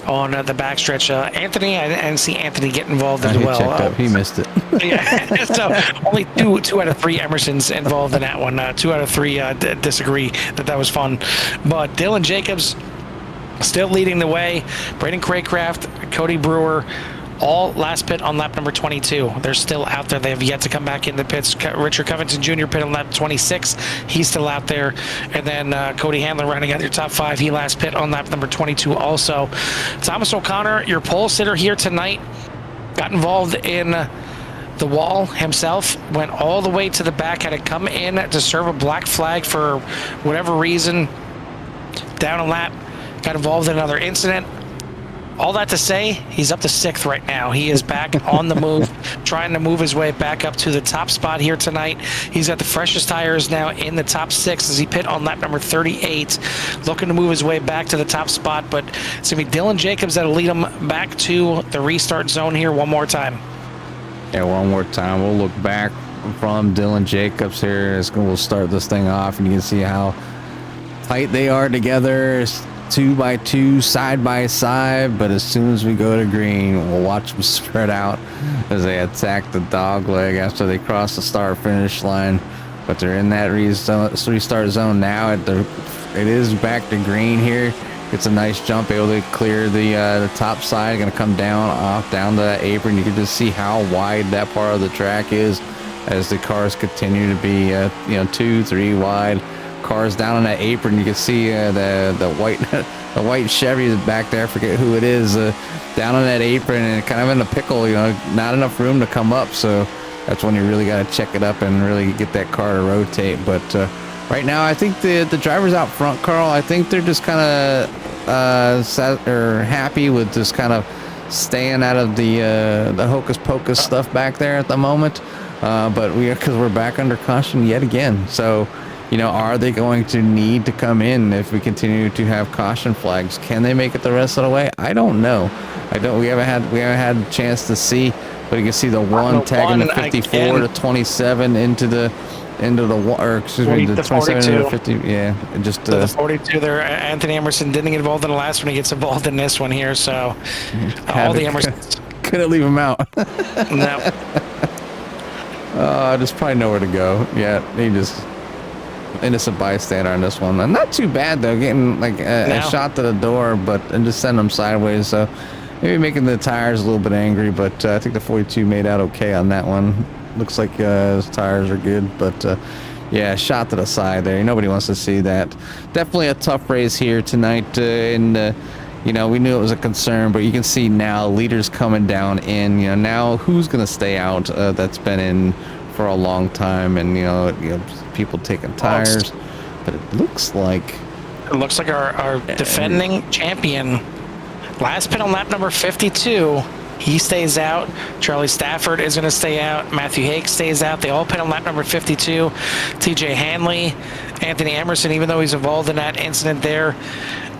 on the backstretch. Anthony, I didn't see Anthony get involved as well. Checked up. He missed it. Yeah, so only two out of 3 Emersons involved in that one. 2 out of 3 disagree that was fun. But Dylan Jacobs still leading the way. Braden Craycraft, Cody Brewer, all last pit on lap number 22. They're still out there. They have yet to come back in the pits. Richard Covington Jr. pit on lap 26. He's still out there. And then Cody Handler running out your top 5. He last pit on lap number 22 also. Thomas O'Connor, your pole sitter here tonight, got involved in the wall himself, went all the way to the back, had to come in to serve a black flag for whatever reason. Down a lap, got involved in another incident. All that to say, he's up to 6th right now. He is back on the move, trying to move his way back up to the top spot here tonight. He's got the freshest tires now in the top 6 as he pit on lap number 38, looking to move his way back to the top spot. But it's going to be Dylan Jacobs that'll lead him back to the restart zone here one more time. Yeah, one more time. We'll look back from Dylan Jacobs here. We'll start this thing off, and you can see how tight they are together. 2 by 2, side by side, but as soon as we go to green, we'll watch them spread out as they attack the dog leg after they cross the start finish line. But they're in that restart zone now. It is back to green here. Gets a nice jump, able to clear the top side. Going to come down the apron. You can just see how wide that part of the track is as the cars continue to be 2, 3 wide. Cars down on that apron. You can see the white Chevy is back there. I forget who it is. Down on that apron and kind of in a pickle. Not enough room to come up. So that's when you really got to check it up and really get that car to rotate. But right now, I think the drivers out front, Carl, I think they're just kind of happy with just kind of staying out of the hocus pocus stuff back there at the moment. But because we're back under caution yet again. So. Are they going to need to come in if we continue to have caution flags? Can they make it the rest of the way? I don't know. We haven't had a chance to see, but you can see the one tagging the 54 to 27 into the 27 into the 50. Yeah, just the 42 there. Anthony Emerson didn't get involved in the last one. He gets involved in this one here. So all the Emersons couldn't leave him out. No. There's probably nowhere to go. Yeah, he just. Innocent bystander on this one. Not too bad though, getting like a shot to the door, and just send them sideways. So maybe making the tires a little bit angry, but I think the 42 made out okay on that one. Looks like his tires are good, but yeah, shot to the side there. Nobody wants to see that. Definitely a tough race here tonight, and we knew it was a concern, but you can see now leaders coming down in. Now who's gonna stay out? That's been in for a long time, and people taking tires, but it looks like our defending champion last pit on lap number 52. He stays out. Charlie Stafford is going to stay out. Matthew Hake stays out. They all pit on lap number 52. TJ Hanley, Anthony Emerson, even though he's involved in that incident there,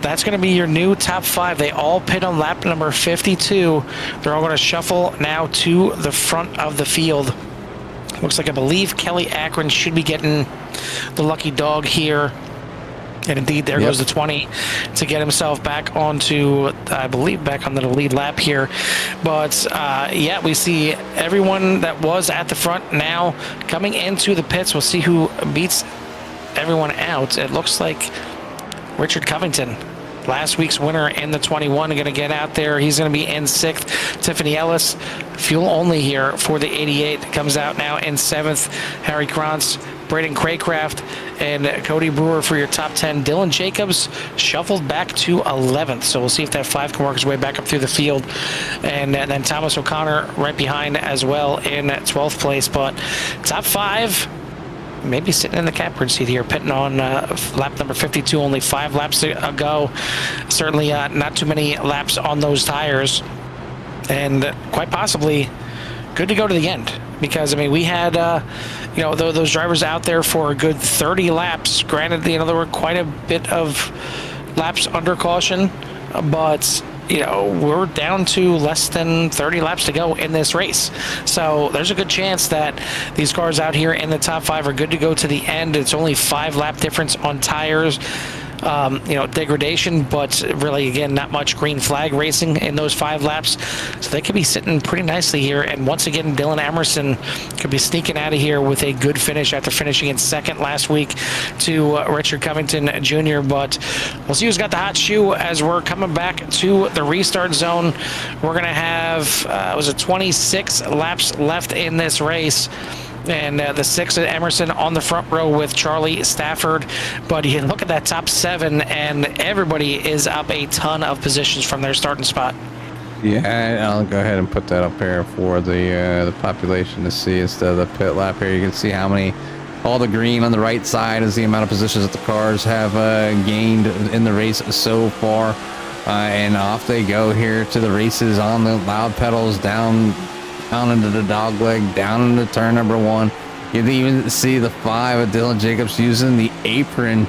that's going to be your new top 5. They all pit on lap number 52. They're all going to shuffle now to the front of the field. Looks like I believe Kelly Akron should be getting the lucky dog here. And indeed, there goes the 20 to get himself back onto, I believe, back onto the lead lap here. But, yeah, we see everyone that was at the front now coming into the pits. We'll see who beats everyone out. It looks like Richard Covington, last week's winner in the 21, going to get out there. He's going to be in 6th. Tiffany Ellis, fuel only here for the 88, comes out now in 7th. Harry Krantz, Braden Craycraft, and Cody Brewer for your top 10. Dylan Jacobs shuffled back to 11th, so we'll see if that 5 can work his way back up through the field. And then Thomas O'Connor right behind as well in 12th place. But top 5 maybe sitting in the catbird seat here, pitting on lap number 52, only 5 laps to go. Certainly not too many laps on those tires, and quite possibly good to go to the end, because I mean, we had you know, those drivers out there for a good 30 laps. Granted, you know, there were quite a bit of laps under caution, but you know, we're down to less than 30 laps to go in this race. So there's a good chance that these cars out here in the top 5 are good to go to the end. It's only 5 lap difference on tires. You know, degradation, but really, again, not much green flag racing in those 5 laps. So they could be sitting pretty nicely here. And once again, Dylan Emerson could be sneaking out of here with a good finish after finishing in second last week to Richard Covington Jr. But we'll see who's got the hot shoe as we're coming back to the restart zone. We're going to have, was it 26 laps left in this race? And the 6 at Emerson on the front row with Charlie Stafford. But you look at that top 7, and everybody is up a ton of positions from their starting spot. Yeah, I'll go ahead and put that up here for the population to see instead of the pit lap here. You can see how many, all the green on the right side is the amount of positions that the cars have gained in the race so far. And off they go here to the races on the loud pedals down into the dog leg, down into turn number 1. You can even see the 5 of Dylan Jacobs using the apron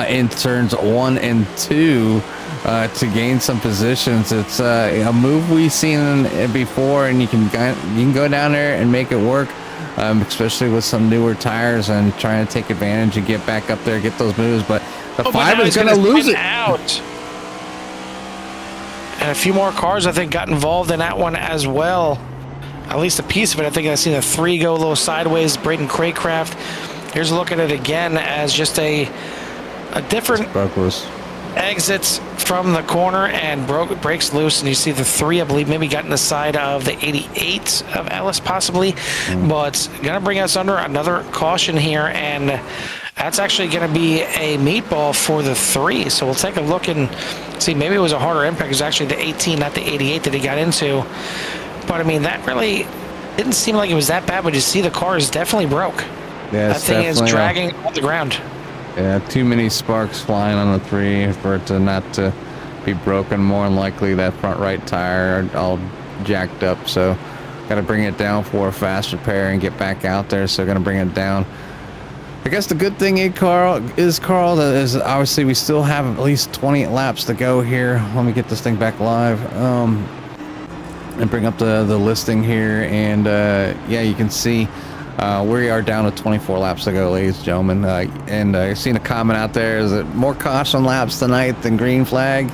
in turns 1 and 2 to gain some positions. It's a move we've seen before, and you can go down there and make it work, especially with some newer tires and trying to take advantage and get back up there, get those moves. But the 5 is going to lose it. Out. And a few more cars, I think, got involved in that one as well. At least a piece of it. I think I've seen the 3 go a little sideways. Braden Craycraft. Here's a look at it again as just a different exits from the corner and breaks loose. And you see the 3, I believe, maybe got in the side of the 88 of Ellis possibly. But going to bring us under another caution here. And that's actually going to be a meatball for the 3. So we'll take a look and see. Maybe it was a harder impact. It was actually the 18, not the 88 that he got into. But I mean, that really didn't seem like it was that bad, but you see the car is definitely broke. Yeah, that thing is dragging on the ground. Yeah, too many sparks flying on the 3 for it to not to be broken. More than likely that front right tire all jacked up. So got to bring it down for a fast repair and get back out there. So going to bring it down. I guess the good thing Carl, that is obviously we still have at least 20 laps to go here. Let me get this thing back live. And bring up the listing here, and yeah, you can see we are down to 24 laps to go, ladies and gentlemen. And I've seen a comment out there: is it more caution laps tonight than green flag?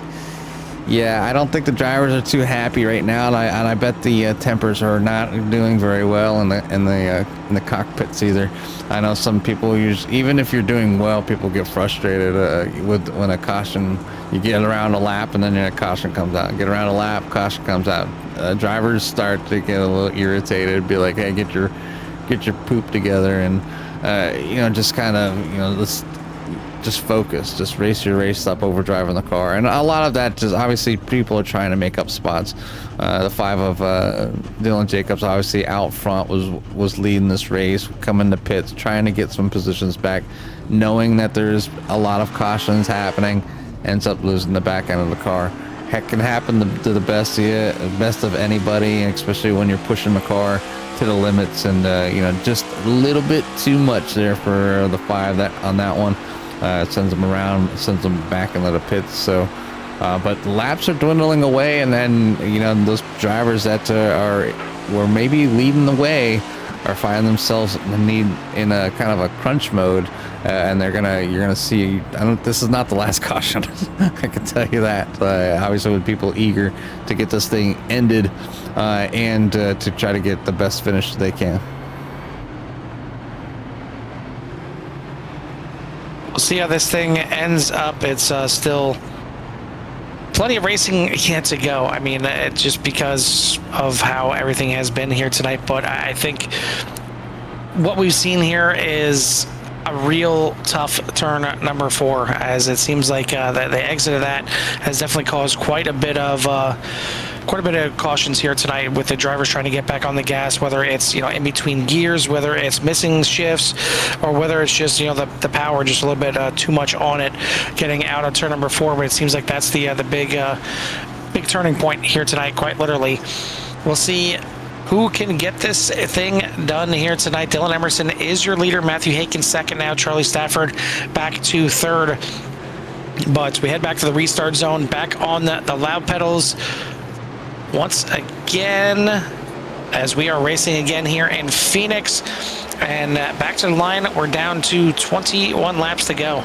Yeah, I don't think the drivers are too happy right now, and I bet the tempers are not doing very well in the cockpits either. I know some people even if you're doing well, people get frustrated when a caution. You get around a lap and then a caution comes out. Get around a lap, caution comes out. Drivers start to get a little irritated, be like, "Hey, get your poop together," and you know, just kind of, you know, let's just focus, just race your race, stop overdriving the car. And a lot of that just obviously people are trying to make up spots. The 5 of Dylan Jacobs obviously out front was leading this race, coming to pits, trying to get some positions back, knowing that there's a lot of cautions happening. Ends up losing the back end of the car. Heck, can happen to the best of anybody, and especially when you're pushing the car to the limits. And you know, just a little bit too much there for the 5 on that one. It sends them around, sends them back into the pits. So, but laps are dwindling away, and then, you know, those drivers that were maybe leading the way are finding themselves in a kind of a crunch mode, and you're gonna see. This is not the last caution. I can tell you that. Obviously, with people eager to get this thing ended, and to try to get the best finish they can. We'll see how this thing ends up. It's still plenty of racing yet to go. I mean, just because of how everything has been here tonight. But I think what we've seen here is a real tough turn number 4, as it seems like the exit of that has definitely caused quite a bit of quite a bit of cautions here tonight with the drivers trying to get back on the gas, whether it's, in between gears, whether it's missing shifts, or whether it's just, the power just a little bit too much on it, getting out on turn number 4. But it seems like that's the big turning point here tonight, quite literally. We'll see who can get this thing done here tonight. Dylan Emerson is your leader. Matthew Haken second now. Charlie Stafford back to third. But we head back to the restart zone, back on the loud pedals once again as we are racing again here in Phoenix. And back to the line, we're down to 21 laps to go.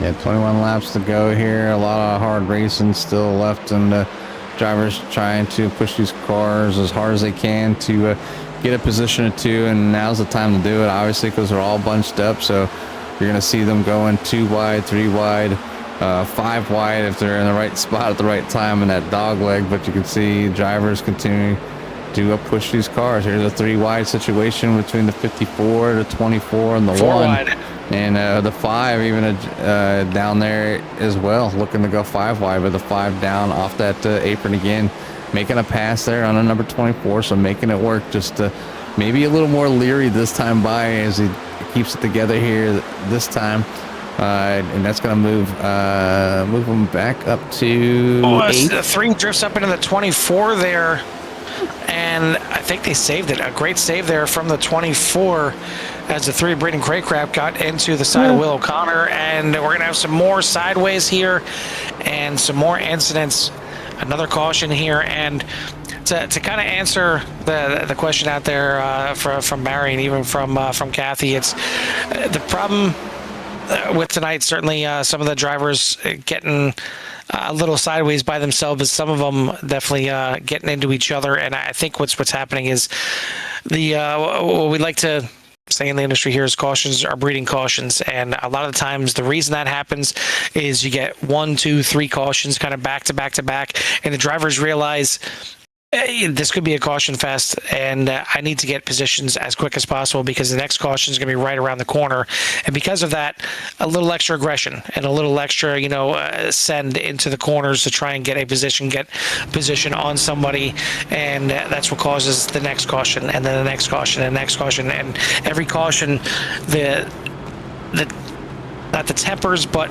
Yeah, 21 laps to go here. A lot of hard racing still left, and drivers trying to push these cars as hard as they can to get a position or two. And now's the time to do it, obviously, because they're all bunched up. So you're going to see them going 2 wide, 3 wide, 5 wide if they're in the right spot at the right time in that dog leg. But you can see drivers continuing to push these cars. Here's a 3 wide situation between the 54, the 24, and the 4 1. wide. And the 5 even down there as well, looking to go 5 wide, but the 5 down off that apron again, making a pass there on a number 24, so making it work. Just maybe a little more leery this time by as he keeps it together here this time. And that's going to move him back up to 8. The 3 drifts up into the 24 there, and I think they saved it. A great save there from the 24 as the 3 Braden Craycraft got into the side of Will O'Connor. And we're going to have some more sideways here and some more incidents. Another caution here. And to kind of answer the question out there from Barry and even from Kathy, it's the problem with tonight. Certainly some of the drivers getting a little sideways by themselves, but some of them definitely getting into each other. And I think what's happening is what we like to say in the industry here is cautions are breeding cautions. And a lot of the times the reason that happens is you get 1, 2, 3 cautions kind of back to back to back, and the drivers realize, hey, this could be a caution fest, and I need to get positions as quick as possible because the next caution is going to be right around the corner. And because of that, a little extra aggression and a little extra, send into the corners to try and get position on somebody, and that's what causes the next caution, and then the next caution, and the next caution, and every caution, not the tempers, but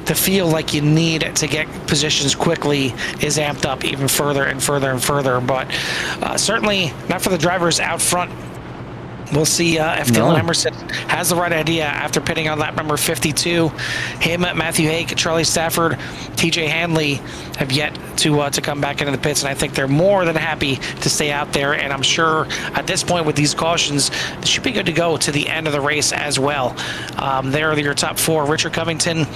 the feel like you need to get positions quickly is amped up even further and further and further. But certainly not for the drivers out front. We'll see if Dylan Emerson has the right idea after pitting on lap number 52. Him, Matthew Hake, Charlie Stafford, TJ Hanley have yet to come back into the pits, and I think they're more than happy to stay out there. And I'm sure at this point with these cautions, they should be good to go to the end of the race as well. They're your top 4. Richard Covington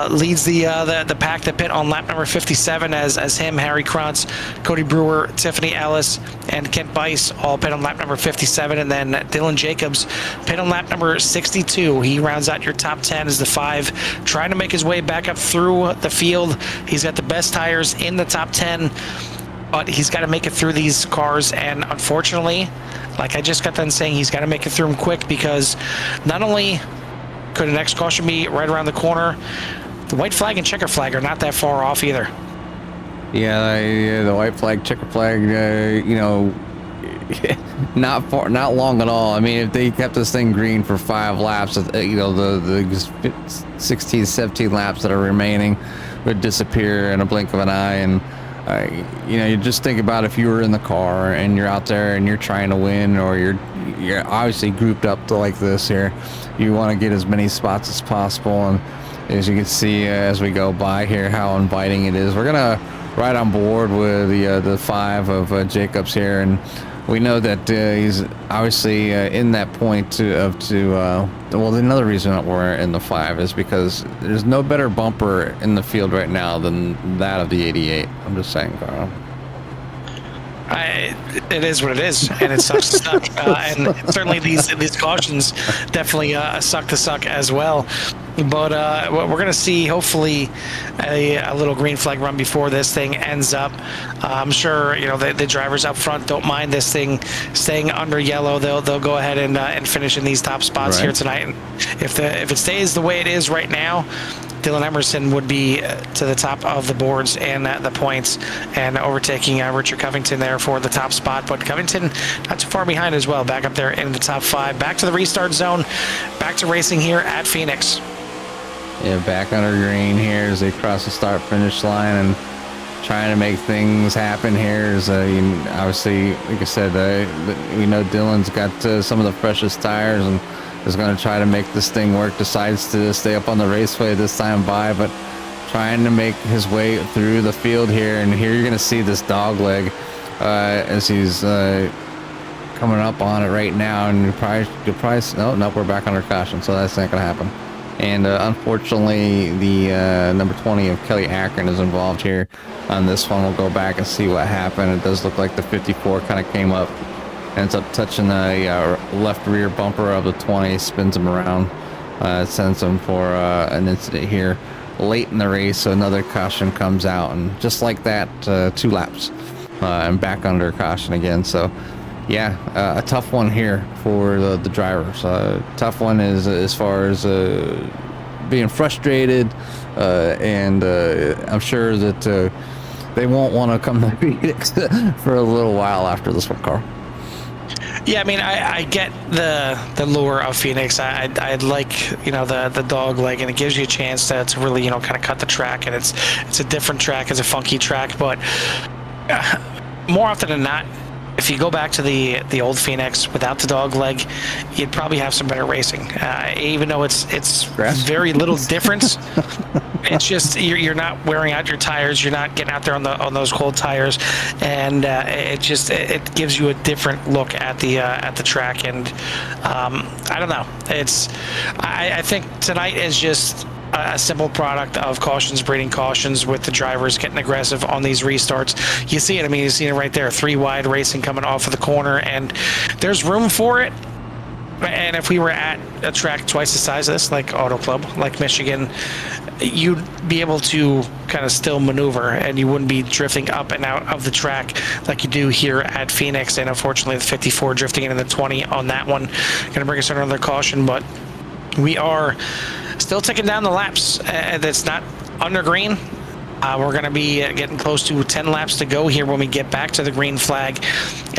leads the pack to pit on lap number 57 as him, Harry Krantz, Cody Brewer, Tiffany Ellis, and Kent Bice all pit on lap number 57. And then Dylan Jacobs pit on lap number 62. He rounds out your top 10 as the 5, trying to make his way back up through the field. He's got the best tires in the top 10, but he's got to make it through these cars. And unfortunately, like I just got done saying, he's got to make it through them quick, because not only could the next caution be right around the corner, the white flag and checker flag are not that far off either. Yeah, the white flag, checker flag, not long at all. I mean, if they kept this thing green for 5 laps, the 16, 17 laps that are remaining would disappear in a blink of an eye. And you just think about if you were in the car and you're out there and you're trying to win, or you're obviously grouped up to like this here. You want to get as many spots as possible, and as you can see as we go by here, how inviting it is. We're gonna ride on board with the 5 of Jacobs here, and we know that he's obviously in that point well, another reason that we're in the 5 is because there's no better bumper in the field right now than that of the 88. I'm just saying, Carl. It is what it is, and it sucks to suck. And certainly these cautions definitely suck to suck as well. But we're going to see, hopefully, a little green flag run before this thing ends up. I'm sure the drivers up front don't mind this thing staying under yellow. They'll go ahead and finish in these top spots here tonight. And if it stays the way it is right now, Dylan Emerson would be to the top of the boards and the points, and overtaking Richard Covington there for the top spot. But Covington not too far behind as well, back up there in the top 5. Back to the restart zone, back to racing here at Phoenix. Yeah, back under green here as they cross the start-finish line and trying to make things happen here. Is obviously, like I said, we know Dylan's got some of the freshest tires and is going to try to make this thing work. Decides to stay up on the raceway this time by, but trying to make his way through the field here. And here you're going to see this dog leg as he's coming up on it right now. And you'll probably no, we're back under caution, so that's not going to happen. And unfortunately, the number 20 of Kelly Akron is involved here on this one. We'll go back and see what happened. It does look like the 54 kind of came up, ends up touching the left rear bumper of the 20, spins him around, sends him for an incident here late in the race. So another caution comes out, and just like that, 2 laps and back under caution again. So yeah, a tough one here for the drivers. Tough one is as far as being frustrated, and I'm sure that they won't want to come to Phoenix for a little while after this one, Carl. Yeah, I mean, I get the lure of Phoenix. I'd like, the dog leg, and it gives you a chance to really, kind of cut the track, and it's a different track, it's a funky track, but more often than not, if you go back to the old Phoenix without the dog leg, you'd probably have some better racing. Even though it's very little difference, it's just you're not wearing out your tires, you're not getting out there on those cold tires, and it gives you a different look at the track. And I don't know. I think tonight is just a simple product of cautions breeding cautions, with the drivers getting aggressive on these restarts. You see it. I mean, you see it right there. 3 wide racing coming off of the corner, and there's room for it. And if we were at a track twice the size of this, like Auto Club, like Michigan, you'd be able to kind of still maneuver, and you wouldn't be drifting up and out of the track like you do here at Phoenix. And unfortunately, the 54 drifting into the 20 on that one, going to bring us under another caution. But we are still ticking down the laps. That's not under green. We're going to be getting close to 10 laps to go here when we get back to the green flag.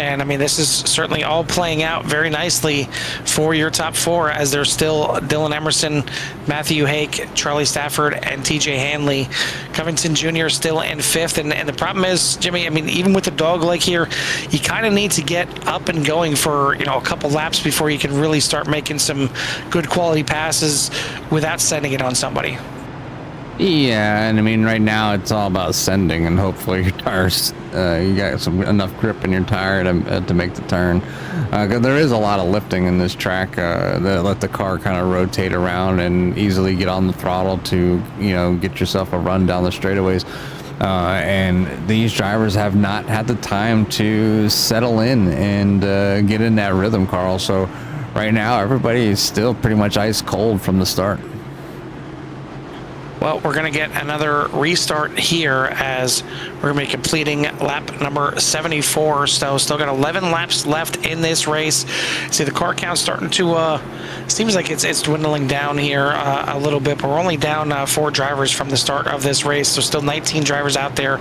And I mean, this is certainly all playing out very nicely for your top 4, as there's still Dylan Emerson, Matthew Hake, Charlie Stafford, and TJ Hanley. Covington Jr. still in 5th. And the problem is, Jimmy, I mean, even with the dog leg here, you kind of need to get up and going for, a couple laps before you can really start making some good quality passes without sending it on somebody. Yeah, and I mean, right now it's all about sending, and hopefully your tires, you got enough grip in your tire to make the turn. Because there is a lot of lifting in this track that let the car kind of rotate around and easily get on the throttle to, get yourself a run down the straightaways. And these drivers have not had the time to settle in and get in that rhythm, Carl. So right now, everybody is still pretty much ice cold from the start. Well, we're going to get another restart here, as we're going to be completing lap number 74. So still got 11 laps left in this race. See, the car count starting to, seems like it's dwindling down here a little bit, but we're only down 4 drivers from the start of this race. So still 19 drivers out there.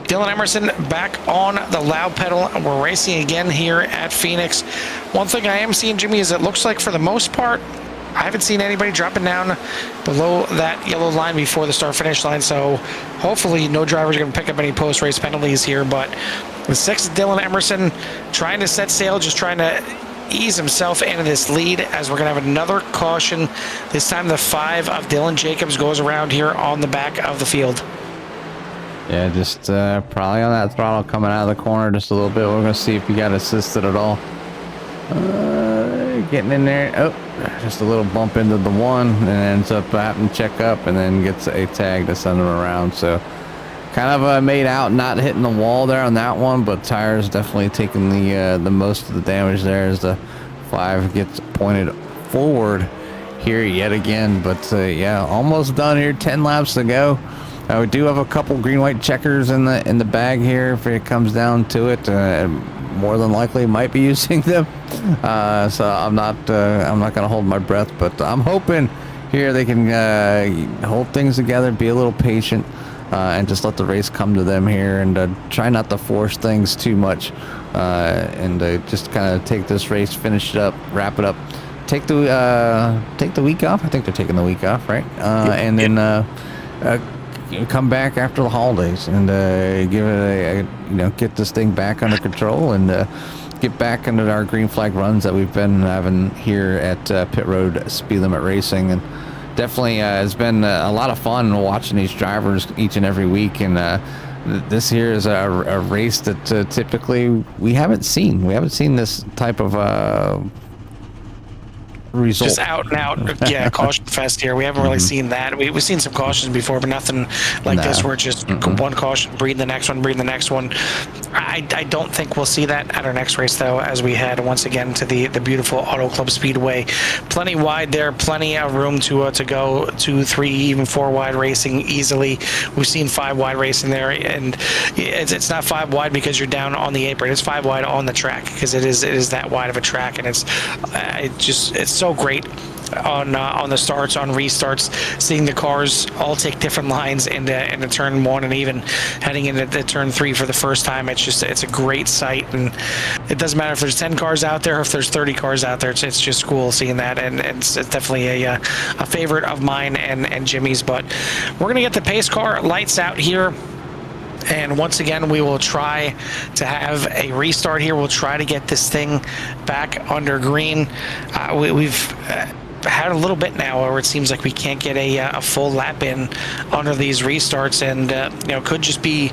Dylan Emerson back on the loud pedal, and we're racing again here at Phoenix. One thing I am seeing, Jimmy, is it looks like for the most part, I haven't seen anybody dropping down below that yellow line before the start-finish line, so hopefully no driver's going to pick up any post-race penalties here. But the 6th, Dylan Emerson, trying to set sail, just trying to ease himself into this lead, as we're going to have another caution. This time the 5 of Dylan Jacobs goes around here on the back of the field. Yeah, just probably on that throttle coming out of the corner just a little bit. We're going to see if he got assisted at all. Getting in there. Oh, just a little bump into the 1, and ends up having to check up, and then gets a tag to send him around. So kind of made out, not hitting the wall there on that one, but tires definitely taking the most of the damage there, as the 5 gets pointed forward here yet again. But yeah, almost done here. 10 laps to go. We do have a couple green-white checkers in the bag here if it comes down to it. More than likely might be using them, so I'm not gonna hold my breath, but I'm hoping here they can hold things together, be a little patient, and just let the race come to them here, and try not to force things too much, and just kind of take this race, finish it up, wrap it up, take the week off. I think they're taking the week off, right? And then come back after the holidays and give it get this thing back under control and get back into our green flag runs that we've been having here at Pit Road Speed Limit Racing. And definitely has been a lot of fun watching these drivers each and every week. And this here is a race that typically we haven't seen. We haven't seen this type of result. Just out and out, caution fest here. We haven't really seen that. We've seen some cautions before, but nothing like this where just one caution, breed the next one. I don't think we'll see that at our next race, though, as we head once again to the beautiful Auto Club Speedway. Plenty wide there, plenty of room to go 2, 3, even 4 wide racing easily. We've seen 5 wide racing there, and it's not 5 wide because you're down on the apron. It's 5 wide on the track because it is that wide of a track, and it's so great on the starts, on restarts, seeing the cars all take different lines into turn 1 and even heading into the turn 3 for the first time. It's a great sight, and it doesn't matter if there's 10 cars out there or if there's 30 cars out there. It's just cool seeing that, and it's definitely a favorite of mine and Jimmy's. But we're gonna get the pace car lights out here. And once again, we will try to have a restart here. We'll try to get this thing back under green. We've had a little bit now where it seems like we can't get a full lap in under these restarts, and could just be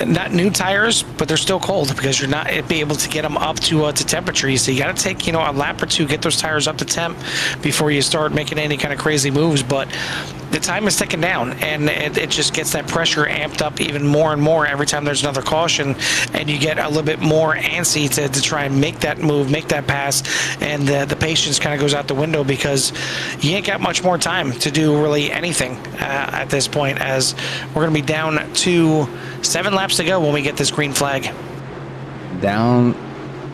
not new tires, but they're still cold because you're not be able to get them up to temperature. So you got to take a lap or two, get those tires up to temp before you start making any kind of crazy moves. But the time is ticking down, and it just gets that pressure amped up even more and more every time there's another caution, and you get a little bit more antsy to try and make that move, make that pass, and the patience kind of goes out the window because you ain't got much more time to do really anything at this point, as we're going to be down to 7 laps to go when we get this green flag. Down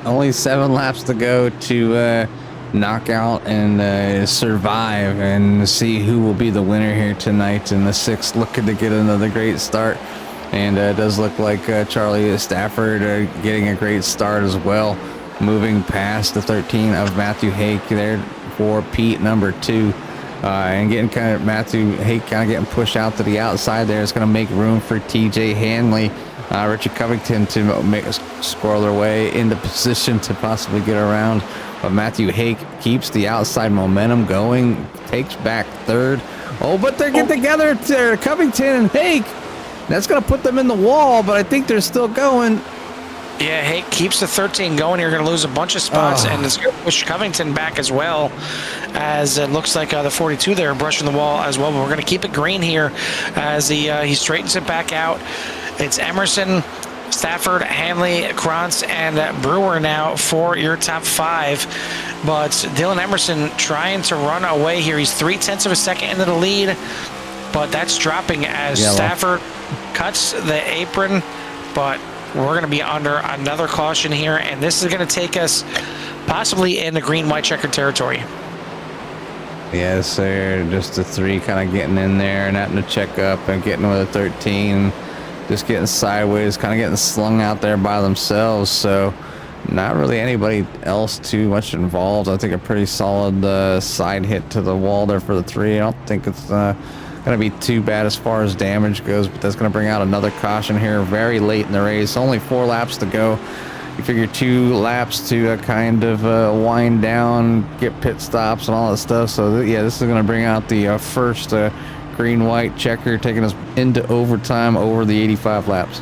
only 7 laps to go to knock out and survive and see who will be the winner here tonight. And the 6 looking to get another great start, and it does look like Charlie Stafford getting a great start as well, moving past the 13 of Matthew Hake there for Pete number 2, and getting Matthew Hake getting pushed out to the outside there. It's going to make room for TJ Hanley, Richard Covington to squirrel their way into position to possibly get around. But Matthew Hake keeps the outside momentum going, takes back 3rd. Oh, but they get together there, Covington and Hake. That's going to put them in the wall, but I think they're still going. Yeah, Hake keeps the 13 going. You're going to lose a bunch of spots, and it's going to push Covington back as well, as it looks like the 42 there brushing the wall as well. But we're going to keep it green here as he straightens it back out. It's Emerson, Stafford, Hanley, Krantz, and Brewer now for your top 5. But Dylan Emerson trying to run away here. He's 0.3 of a second into the lead, but that's dropping as Stafford cuts the apron. But we're going to be under another caution here, and this is going to take us possibly in the green-white checkered territory. Yes, sir. Just the 3 kind of getting in there and having to check up and getting with a 13. Just getting sideways, kind of getting slung out there by themselves. So not really anybody else too much involved. I think a pretty solid side hit to the wall there for the 3. I don't think it's going to be too bad as far as damage goes, but that's going to bring out another caution here very late in the race. Only 4 laps to go. You figure 2 laps to kind of wind down, get pit stops and all that stuff. So this is going to bring out the first green-white checker, taking us into overtime over the 85 laps.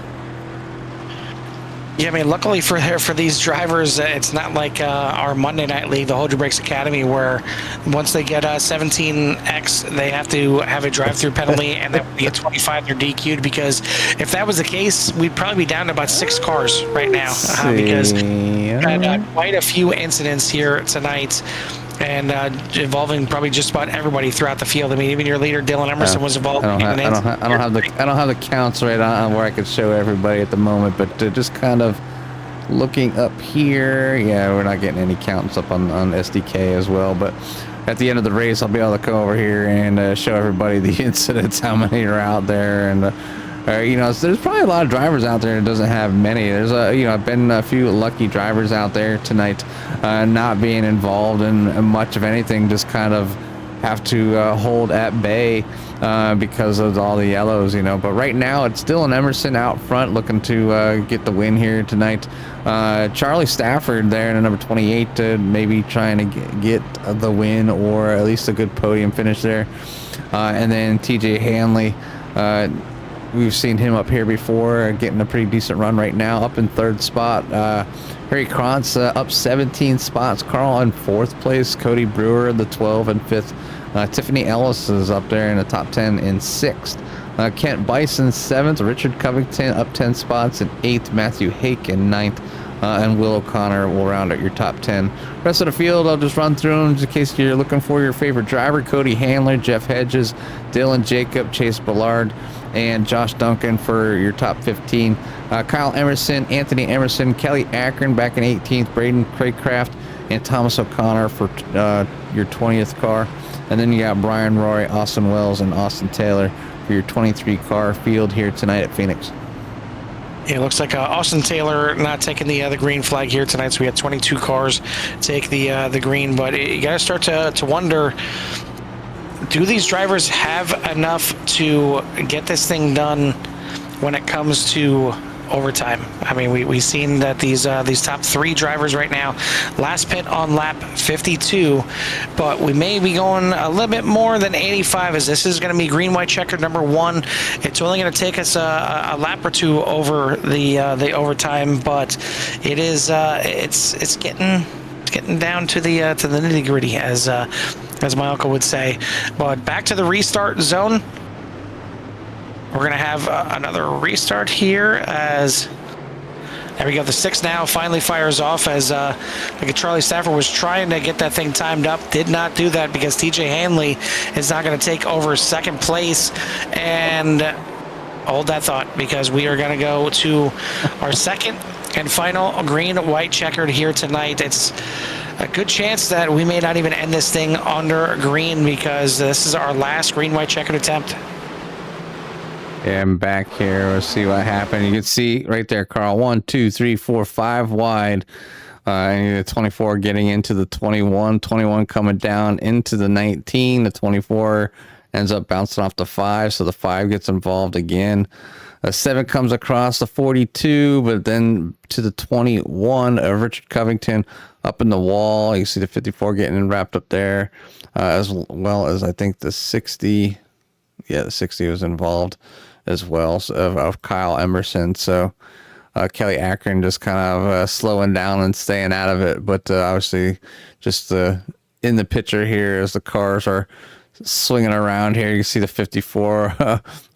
Yeah, I mean, luckily for these drivers, it's not like our Monday Night League, the Hold Your Brakes Academy, where once they get 17X, they have to have a drive-through penalty, and then get 25, they're DQ'd. Because if that was the case, we'd probably be down to about 6 cars right now, because we had quite a few incidents here tonight, and involving probably just about everybody throughout the field. I mean, even your leader Dylan Emerson was involved. I don't have the counts right on where I could show everybody at the moment, but just kind of looking up here, we're not getting any counts up on SDK as well. But at the end of the race, I'll be able to come over here and show everybody the incidents, how many are out there, and you know, so there's probably a lot of drivers out there that doesn't have many. There's you know, been a few lucky drivers out there tonight, not being involved in much of anything, just kind of have to hold at bay because of all the yellows, you know. But right now it's still an Emerson out front looking to get the win here tonight. Charlie Stafford there in number 28 to maybe trying to get the win or at least a good podium finish there. And then TJ Hanley, we've seen him up here before, getting a pretty decent run right now, up in third spot. Harry Krantz up 17 spots. Carl in fourth place. Cody Brewer in the 12 and fifth. Tiffany Ellis is up there in the top 10 in sixth. Kent Bison seventh. Richard Covington up 10 spots in eighth. Matthew Hake in ninth. And Will O'Connor will round out your top 10. Rest of the field, I'll just run through them in case you're looking for your favorite driver. Cody Handler, Jeff Hedges, Dylan Jacob, Chase Ballard, and Josh Duncan for your top 15. Kyle Emerson, Anthony Emerson, Kelly Akron back in 18th, Braden Craycraft, and Thomas O'Connor for your 20th car. And then you got Brian Roy, Austin Wells, and Austin Taylor for your 23 car field here tonight at Phoenix. Yeah, it looks like Austin Taylor not taking the green flag here tonight, so we had 22 cars take the green. But you got to start to wonder, do these drivers have enough to get this thing done when it comes to overtime? I mean, we've seen that these top three drivers right now, last pit on lap 52, but we may be going a little bit more than 85, as this is going to be green white checkered number one. It's only going to take us a lap or two over the overtime, but it is it's getting down to the nitty gritty, as my uncle would say. But back to the restart zone. We're going to have another restart here, as there we go. The 6 now finally fires off, as like Charlie Stafford was trying to get that thing timed up. Did not do that because TJ Hanley is not going to take over second place. And hold that thought, because we are going to go to our second and final green-white checkered here tonight. It's a good chance that we may not even end this thing under green, because this is our last green-white checkered attempt. Yeah, I'm back here. We'll see what happened. You can see right there, Carl. 1, 2, 3, 4, 5 wide. And the 24 getting into the 21. 21 coming down into the 19. The 24 ends up bouncing off the 5, so the 5 gets involved again. A 7 comes across the 42, but then to the 21 of Richard Covington up in the wall. You can see the 54 getting wrapped up there, as well as I think the 60. Yeah, the 60 was involved as well, so, of Kyle Emerson. So Kelly Akron just kind of slowing down and staying out of it. But obviously just in the picture here as the cars are swinging around here, you see the 54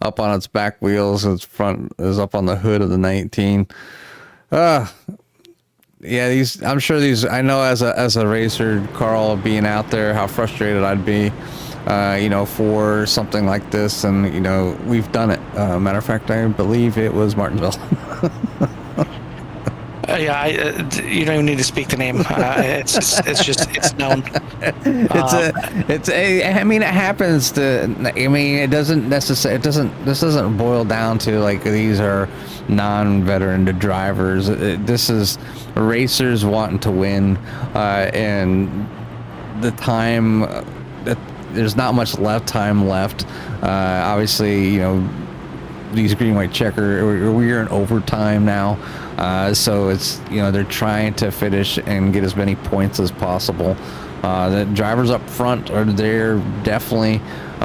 up on its back wheels. Its front is up on the hood of the 19. Yeah, I'm sure I know as a racer, Carl, being out there, how frustrated I'd be. You know, for something like this, and you know, we've done it. Matter of fact, I believe it was Martinsville. Yeah, you don't even need to speak the name. It's known. I mean, it happens to. I mean, it doesn't necessarily. This doesn't boil down to like these are non-veteran drivers. This is racers wanting to win, and the time that. There's not much time left. Obviously, you know, these green-white checker, we're in overtime now. So it's, you know, they're trying to finish and get as many points as possible. The drivers up front they're definitely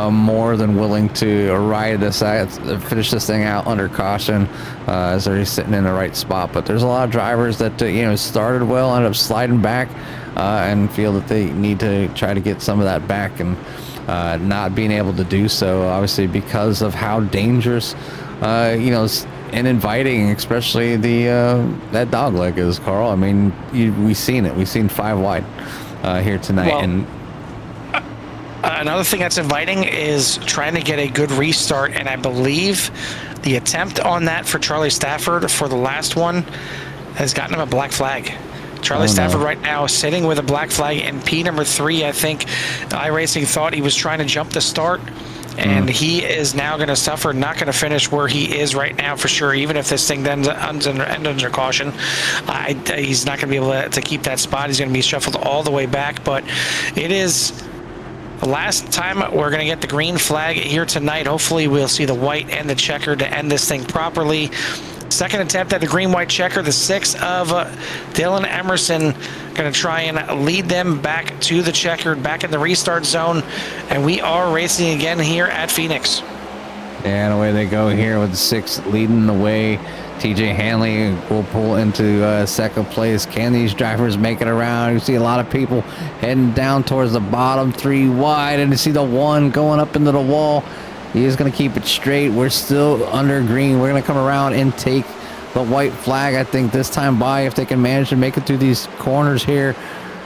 more than willing to ride this out, finish this thing out under caution, as they're sitting in the right spot. But there's a lot of drivers that, you know, started well, end up sliding back, and feel that they need to try to get some of that back, and not being able to do so, obviously, because of how dangerous, you know, and inviting, especially that dog leg is, Carl. I mean, we've seen it. We've seen 5 wide here tonight. Well, and another thing that's inviting is trying to get a good restart, and I believe the attempt on that for Charlie Stafford for the last one has gotten him a black flag. Charlie Stafford right now sitting with a black flag in P number 3. I think iRacing thought he was trying to jump the start, and he is now going to suffer, not going to finish where he is right now for sure. Even if this thing ends under caution, he's not going to be able to keep that spot. He's going to be shuffled all the way back, but it is the last time we're going to get the green flag here tonight. Hopefully we'll see the white and the checker to end this thing properly. Second attempt at the green-white checker, the 6 of Dylan Emerson, going to try and lead them back to the checkered, back in the restart zone, and we are racing again here at Phoenix. And away they go here with the 6 leading the way. TJ Hanley will pull into second place. Can these drivers make it around? You see a lot of people heading down towards the bottom, 3 wide, and you see the 1 going up into the wall. He is going to keep it straight. We're still under green. We're going to come around and take the white flag, I think, this time by, if they can manage to make it through these corners here.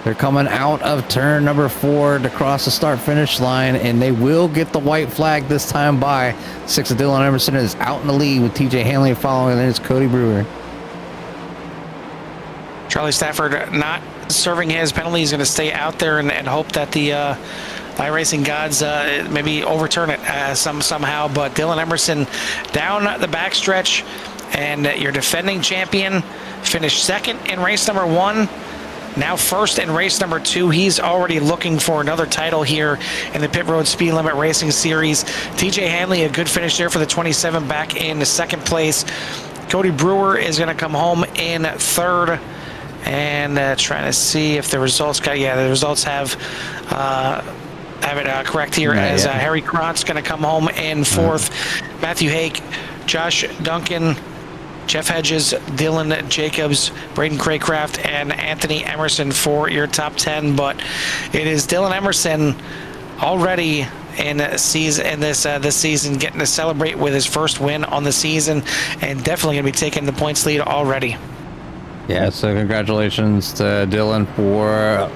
They're coming out of turn number 4 to cross the start-finish line, and they will get the white flag this time by. 6 of Dylan Emerson is out in the lead with TJ Hanley following, and then it's Cody Brewer. Charlie Stafford not serving his penalty. He's going to stay out there and hope that the iRacing gods maybe overturn it somehow. But Dylan Emerson down the backstretch, and your defending champion finished second in race number 1, now first in race number 2. He's already looking for another title here in the Pit Road Speed Limit Racing Series. TJ Hanley, a good finish there for the 27, back in second place. Cody Brewer is going to come home in third. And trying to see if the results the results have it correct here, as Harry Krantz going to come home in fourth. Matthew Hake, Josh Duncan, Jeff Hedges, Dylan Jacobs, Braden Craycraft, and Anthony Emerson for your top 10. But it is Dylan Emerson already in this season, getting to celebrate with his first win on the season, and definitely going to be taking the points lead already. Yeah, so congratulations to Dylan for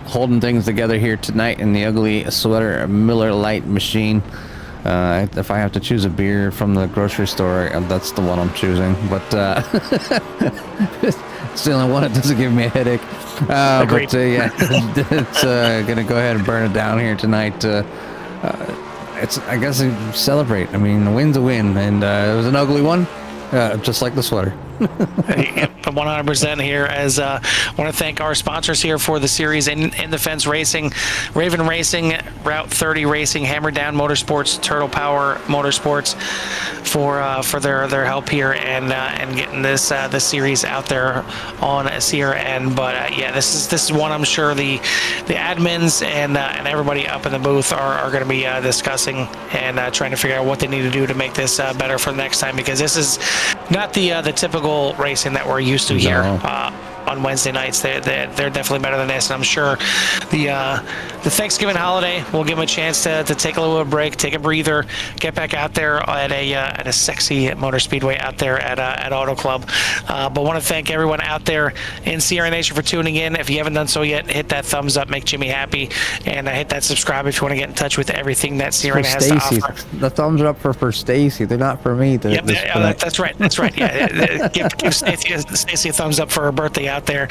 holding things together here tonight in the ugly sweater Miller Lite machine. If I have to choose a beer from the grocery store, that's the one I'm choosing. But it's the only one that doesn't give me a headache. But yeah, it's gonna go ahead and burn it down here tonight. It's, I guess, celebrate. I mean, a win's a win, and it was an ugly one. Just like the sweater. 100% here, as I want to thank our sponsors here for the series: in the Fence Racing, Raven Racing, Route 30 Racing, Hammer Down Motorsports, Turtle Power Motorsports for their help here and getting this series out there on CRN. But yeah, this is one I'm sure the admins and everybody up in the booth are going to be discussing and trying to figure out what they need to do to make this better for the next time, because this is not the typical racing that we're used to here on Wednesday nights. They're definitely better than this, and I'm sure the Thanksgiving holiday will give them a chance to take a little bit of a break, take a breather, get back out there at a sexy motor speedway out there at Auto Club. But want to thank everyone out there in Sierra Nation for tuning in. If you haven't done so yet, hit that thumbs up, make Jimmy happy, and hit that subscribe if you want to get in touch with everything that Sierra has to offer. The thumbs are up for Stacy. They're not for me. That's right. Yeah, give Stacy a thumbs up for her birthday out there,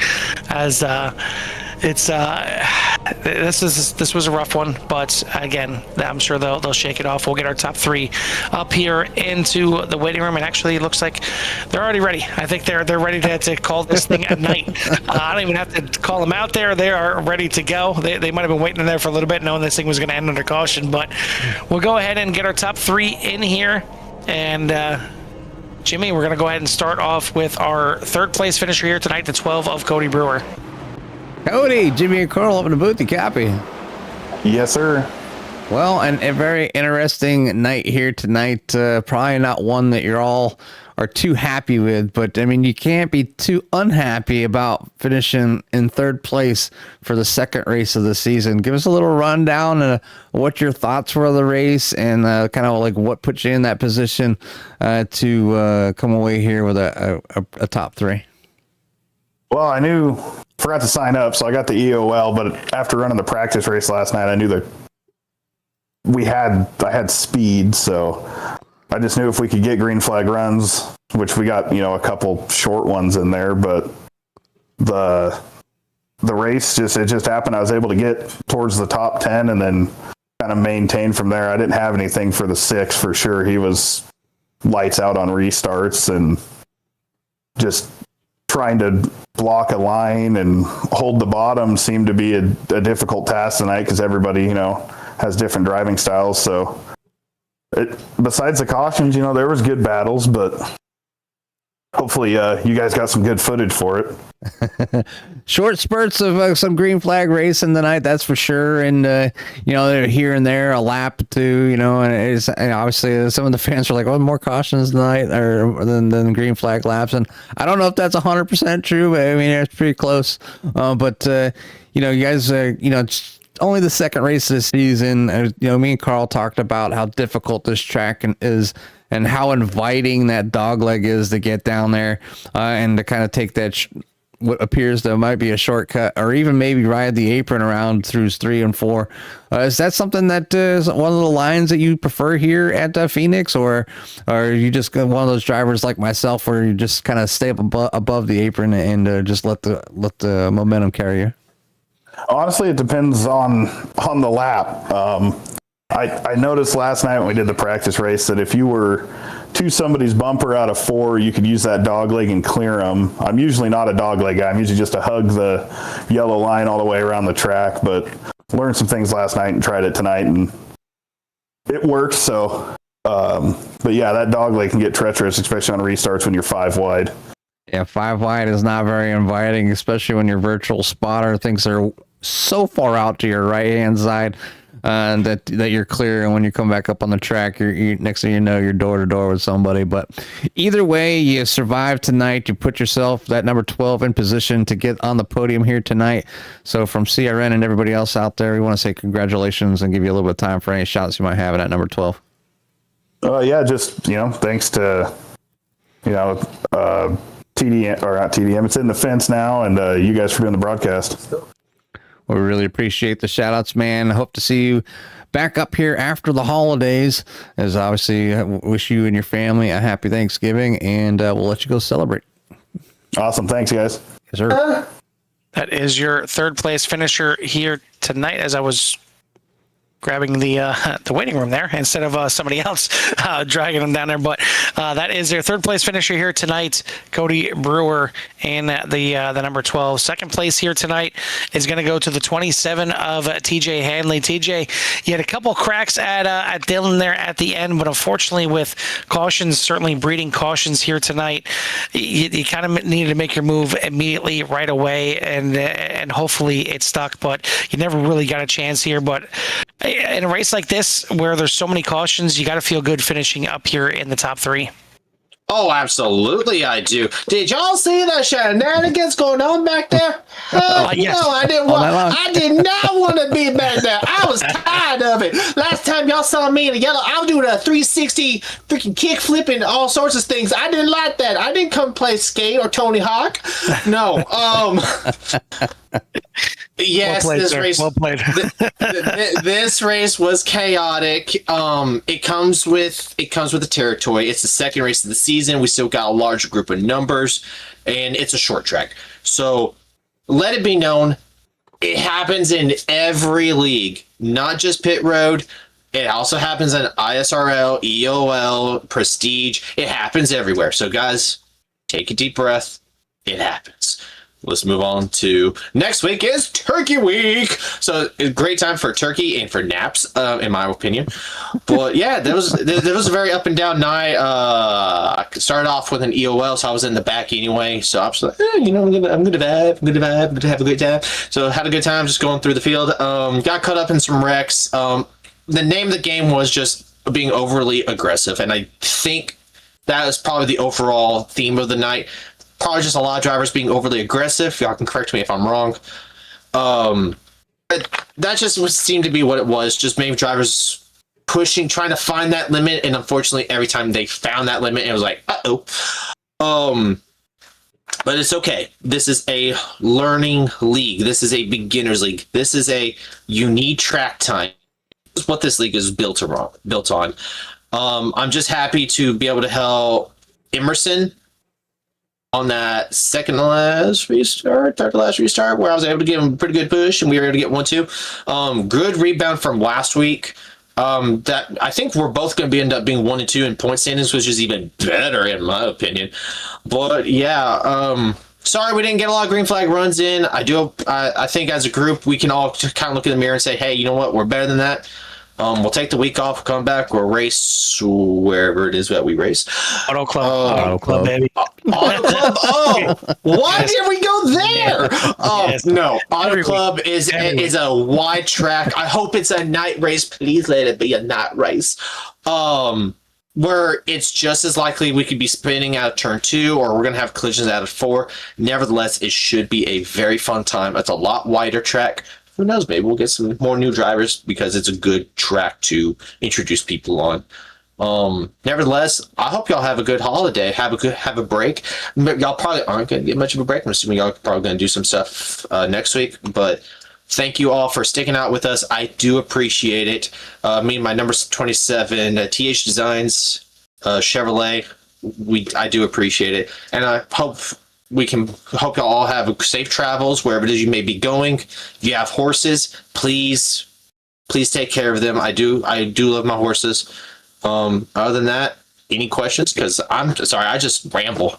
as this was a rough one, but again, I'm sure they'll shake it off. We'll get our top 3 up here into the waiting room, and actually it looks like they're already ready. I think they're ready to call this thing at night. I don't even have to call them out there. They are ready to go. They might have been waiting in there for a little bit, knowing this thing was going to end under caution, but we'll go ahead and get our top 3 in here. And Jimmy, we're going to go ahead and start off with our third place finisher here tonight, the 12 of Cody Brewer. Cody, Jimmy and Carl up in the booth. You copy? Yes, sir. Well, and a very interesting night here tonight. Probably not one that you're all are too happy with, but I mean, you can't be too unhappy about finishing in third place for the second race of the season. Give us a little rundown of what your thoughts were of the race, and kind of like what put you in that position to come away here with a top 3. Well, forgot to sign up, so I got the EOL, but after running the practice race last night, I knew that I had speed, so I just knew if we could get green flag runs which we got, a couple short ones in there, but the race it just happened. I was able to get towards the top 10 and then kind of maintain from there. I didn't have anything for the 6 for sure. He was lights out on restarts, and just trying to block a line and hold the bottom seemed to be a difficult task tonight because everybody, has different driving styles. So besides the cautions, there was good battles, but hopefully you guys got some good footage for it. Short spurts of some green flag racing tonight, that's for sure. And they're here and there, a lap or two, and obviously some of the fans are like, "Oh, more cautions tonight than green flag laps." And I don't know if that's 100% true, but I mean it's pretty close. But you guys, it's only the second race this season. Me and Carl talked about how difficult this track is, and how inviting that dogleg is to get down there and to kind of take that what appears to might be a shortcut, or even maybe ride the apron around through 3 and 4. Is that something that is one of the lines that you prefer here at Phoenix, or are you just one of those drivers like myself where you just kind of stay above the apron and just let the momentum carry you? Honestly, it depends on the lap. I noticed last night when we did the practice race that if you were to somebody's bumper out of 4, you could use that dog leg and clear them. I'm usually not a dog leg guy. I'm usually just to hug the yellow line all the way around the track, but learned some things last night and tried it tonight, and it worked. So, but yeah, that dog leg can get treacherous, especially on restarts when you're 5 wide. Yeah, 5 wide is not very inviting, especially when your virtual spotter thinks they're so far out to your right-hand side that you're clear, and when you come back up on the track, you're next thing you know, you're door to door with somebody. But either way, you survived tonight. You put yourself, that number 12, in position to get on the podium here tonight. So from CRN and everybody else out there, we want to say congratulations and give you a little bit of time for any shots you might have at that number 12. Yeah, just thanks to TDM, or not TDM, it's in the fence now, and you guys for doing the broadcast. We really appreciate the shout outs, man. Hope to see you back up here after the holidays, as obviously I wish you and your family a happy Thanksgiving, and we'll let you go celebrate. Awesome. Thanks, guys. Yes, sir. That is your third place finisher here tonight, as I was grabbing the waiting room there instead of somebody else dragging them down there. But that is their third place finisher here tonight, Cody Brewer, and the number 12. Second place here tonight is going to go to the 27 of TJ Hanley. TJ, you had a couple cracks at Dylan there at the end, but unfortunately with cautions, certainly breeding cautions here tonight, you kind of needed to make your move immediately right away, and hopefully it stuck, but you never really got a chance here. But in a race like this, where there's so many cautions, you got to feel good finishing up here in the top 3. Oh, absolutely, I do. Did y'all see the shenanigans going on back there? Yes. No, I didn't want. I did not want to be back there. I was tired of it. Last time y'all saw me in the yellow, I was doing a 360 freaking kick flip and all sorts of things. I didn't like that. I didn't come play skate or Tony Hawk. No. Yes, well played, this sir. race. Well played. This race was chaotic. It comes with the territory. It's the second race of the season. We still got a large group of numbers, and it's a short track. So let it be known, it happens in every league, not just pit road. It also happens in ISRL, EOL, Prestige. It happens everywhere. So guys, take a deep breath. It happens. Let's move on to next week is Turkey Week. So a great time for turkey and for naps, in my opinion. But yeah, there was a very up and down night. I started off with an EOL, so I was in the back anyway. So I was like, I'm gonna have a good time. So had a good time just going through the field. Got caught up in some wrecks. The name of the game was just being overly aggressive, and I think that was probably the overall theme of the night. Probably just a lot of drivers being overly aggressive. Y'all can correct me if I'm wrong. But that just seemed to be what it was. Just maybe drivers pushing, trying to find that limit, and unfortunately, every time they found that limit, it was like, uh-oh. But it's okay. This is a learning league. This is a beginner's league. This is you need track time. This is what this league is built on. I'm just happy to be able to help Emerson on that second to last restart, third to last restart, where I was able to give him a pretty good push, and we were able to get 1-2. Good rebound from last week. That I think we're both going to end up being 1 and 2 in point standings, which is even better in my opinion. But yeah, sorry we didn't get a lot of green flag runs in. I think as a group we can all kind of look in the mirror and say, hey, you know what, we're better than that. We'll take the week off, come back, we'll race wherever it is that we race. Auto Club, Auto Club, baby. Auto Club. Oh, why did we go there? Oh Yes. no, Auto Every Club week. is Every week. a wide track. I hope it's a night race. Please let it be a night race. Where it's just as likely we could be spinning out of turn 2, or we're gonna have collisions out of 4. Nevertheless, it should be a very fun time. It's a lot wider track. Who knows? Maybe we'll get some more new drivers because it's a good track to introduce people on. Nevertheless, I hope y'all have a good holiday. Have a break. Y'all probably aren't going to get much of a break. I'm assuming y'all are probably going to do some stuff next week. But thank you all for sticking out with us. I do appreciate it. Me and my number 27 TH Designs Chevrolet. I do appreciate it, and I hope y'all all have safe travels wherever it is you may be going. If you have horses, please take care of them. I do love my horses. Other than that, any questions? Because I'm sorry, I just ramble.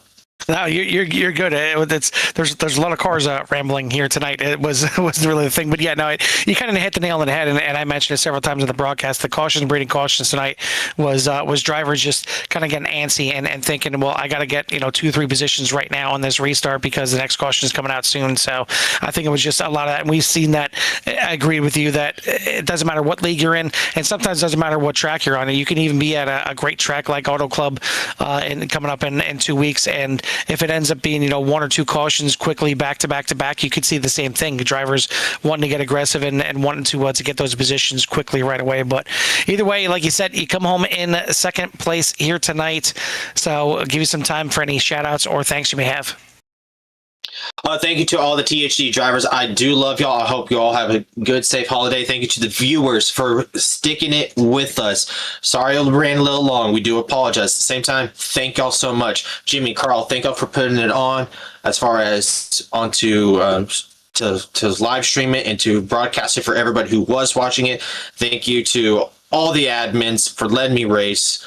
No, you're good. There's a lot of cars rambling here tonight. It was really the thing, but yeah, no, you kind of hit the nail on the head, and I mentioned it several times in the broadcast. The cautions, breeding cautions tonight was drivers just kind of getting antsy and thinking, well, I got to get 2-3 positions right now on this restart because the next caution is coming out soon. So I think it was just a lot of that, and we've seen that. I agree with you that it doesn't matter what league you're in, and sometimes it doesn't matter what track you're on. You can even be at a great track like Auto Club, and coming up in 2 weeks, and if it ends up being 1 or 2 cautions quickly back to back, you could see the same thing. Drivers wanting to get aggressive and wanting to get those positions quickly right away. But either way, like you said, you come home in second place here tonight. So I'll give you some time for any shout outs or thanks you may have. Thank you to all the THD drivers. I do love y'all. I hope you all have a good, safe holiday. Thank you to the viewers for sticking it with us. Sorry it ran a little long. We do apologize. At the same time, thank y'all so much. Jimmy, Carl, thank y'all for putting it on as far as onto to live stream it and to broadcast it for everybody who was watching it. Thank you to all the admins for letting me race.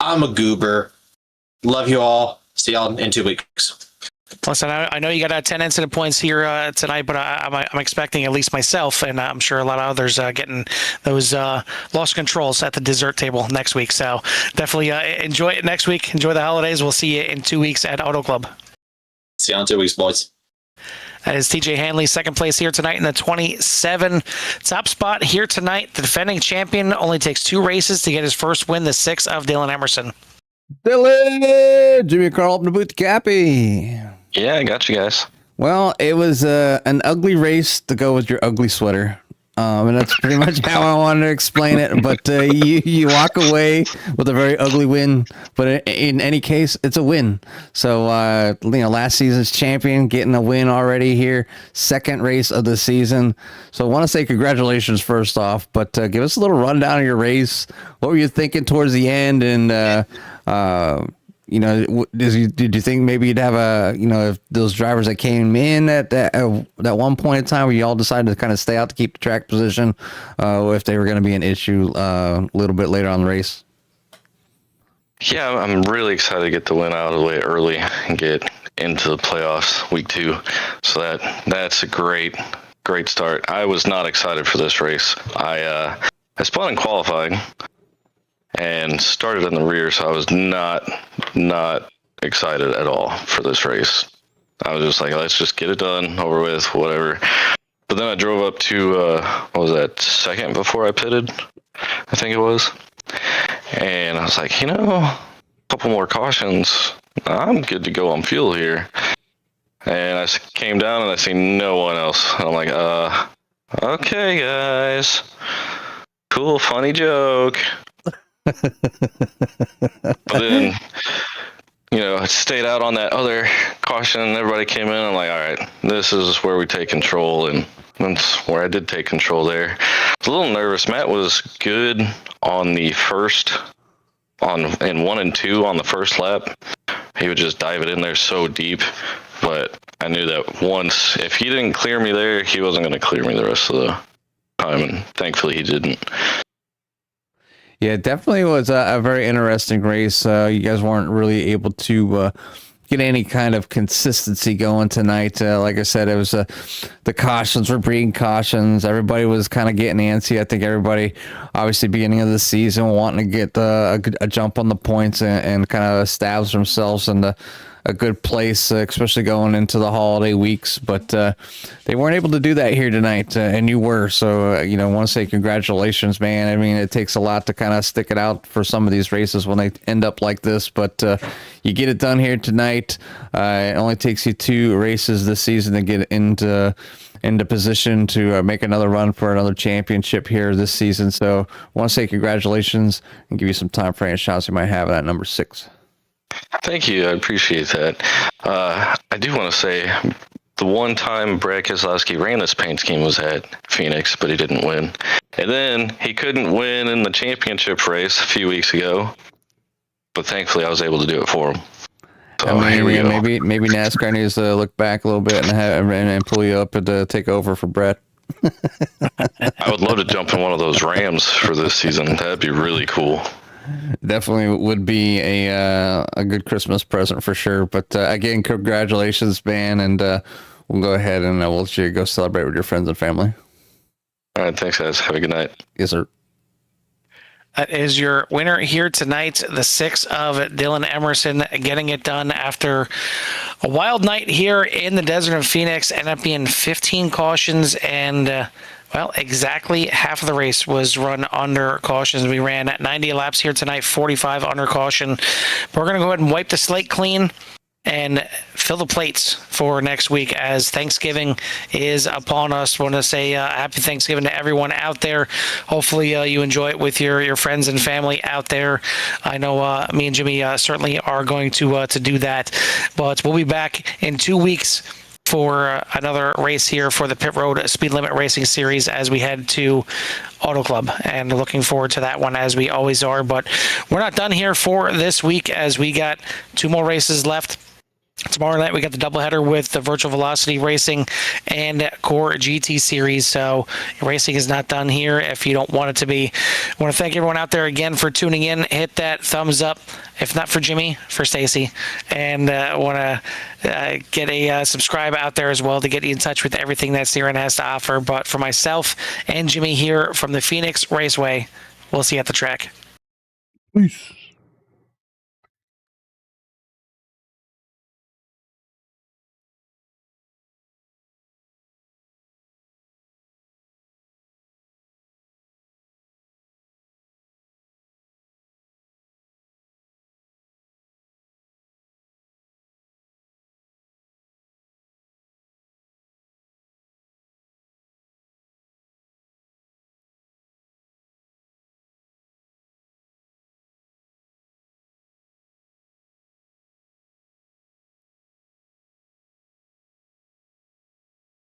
I'm a goober. Love you all. See y'all in 2 weeks. Listen, I know you got 10 incident points here tonight, but I'm expecting at least myself, and I'm sure a lot of others getting those lost controls at the dessert table next week. So definitely enjoy it next week. Enjoy the holidays. We'll see you in 2 weeks at Auto Club. See you in 2 weeks, boys. That is TJ Hanley, second place here tonight in the 27. Top spot here tonight. The defending champion only takes 2 races to get his first win, the 6 of Dylan Emerson. Dylan, Jimmy Carl up in the boot, Cappy. Yeah, I got you guys. Well, it was an ugly race to go with your ugly sweater. And that's pretty much how I wanted to explain it. But you walk away with a very ugly win. But in any case, it's a win. So, last season's champion getting a win already here. Second race of the season. So I want to say congratulations first off. But give us a little rundown of your race. What were you thinking towards the end? And, did you think maybe you'd have if those drivers that came in at that one point in time where you all decided to kind of stay out to keep the track position, if they were going to be an issue a little bit later on the race? Yeah, I'm really excited to get the win out of the way early and get into the playoffs week 2. So that's a great start. I was not excited for this race. I spun in qualifying and started in the rear, so I was not excited at all for this race. I was just like, let's just get it done, over with, whatever. But then I drove up to, what was that, second before I pitted, I think it was. And I was like, a couple more cautions, I'm good to go on fuel here. And I came down and I see no one else. And I'm like, okay, guys. Cool, funny joke. But then, I stayed out on that other caution and everybody came in. I'm like, all right, this is where we take control. And that's where I did take control there. I was a little nervous. Matt was good on the first, in 1 and 2 on the first lap. he would just dive it in there so deep. But I knew that once, if he didn't clear me there, he wasn't going to clear me the rest of the time, and thankfully he didn't. Yeah, it definitely was a very interesting race. You guys weren't really able to get any kind of consistency going tonight. Like I said, it was the cautions were breeding cautions. Everybody was kind of getting antsy. I think everybody, obviously, beginning of the season, wanting to get a jump on the points and kind of establish themselves in a good place, especially going into the holiday weeks. But they weren't able to do that here tonight, and you were. So, I want to say congratulations, man. I mean, it takes a lot to kind of stick it out for some of these races when they end up like this. But you get it done here tonight. It only takes you 2 races this season to get into position to make another run for another championship here this season. So I want to say congratulations and give you some time for any shots you might have at number 6. Thank you. I appreciate that. I do want to say the one time Brad Keselowski ran this paint scheme was at Phoenix, but he didn't win. And then he couldn't win in the championship race a few weeks ago, but thankfully I was able to do it for him. So here we go. Maybe NASCAR needs to look back a little bit and pull you up and take over for Brad. I would love to jump in one of those Rams for this season. That'd be really cool. Definitely would be a good Christmas present for sure. But again, congratulations, man, and we'll go ahead and we'll let you go celebrate with your friends and family. All right, thanks, guys. Have a good night. Yes, sir. That is your winner here tonight, the 6 of Dylan Emerson, getting it done after a wild night here in the desert of Phoenix. Ended up being 15 cautions and well, exactly half of the race was run under cautions. We ran at 90 laps here tonight, 45 under caution. But we're going to go ahead and wipe the slate clean and fill the plates for next week as Thanksgiving is upon us. Want to say happy Thanksgiving to everyone out there. Hopefully you enjoy it with your friends and family out there. I know me and Jimmy certainly are going to do that. But we'll be back in 2 weeks for another race here for the Pit Road Speed Limit Racing Series as we head to Auto Club, and looking forward to that one as we always are. But we're not done here for this week as we got 2 more races left. Tomorrow night we got the doubleheader with the Virtual Velocity Racing and Core GT Series. So racing is not done here if you don't want it to be. I want to thank everyone out there again for tuning in. Hit that thumbs up, if not for Jimmy, for Stacy, and I want to get a subscribe out there as well to get you in touch with everything that CRN has to offer. But for myself and Jimmy here from the Phoenix Raceway, we'll see you at the track. Peace.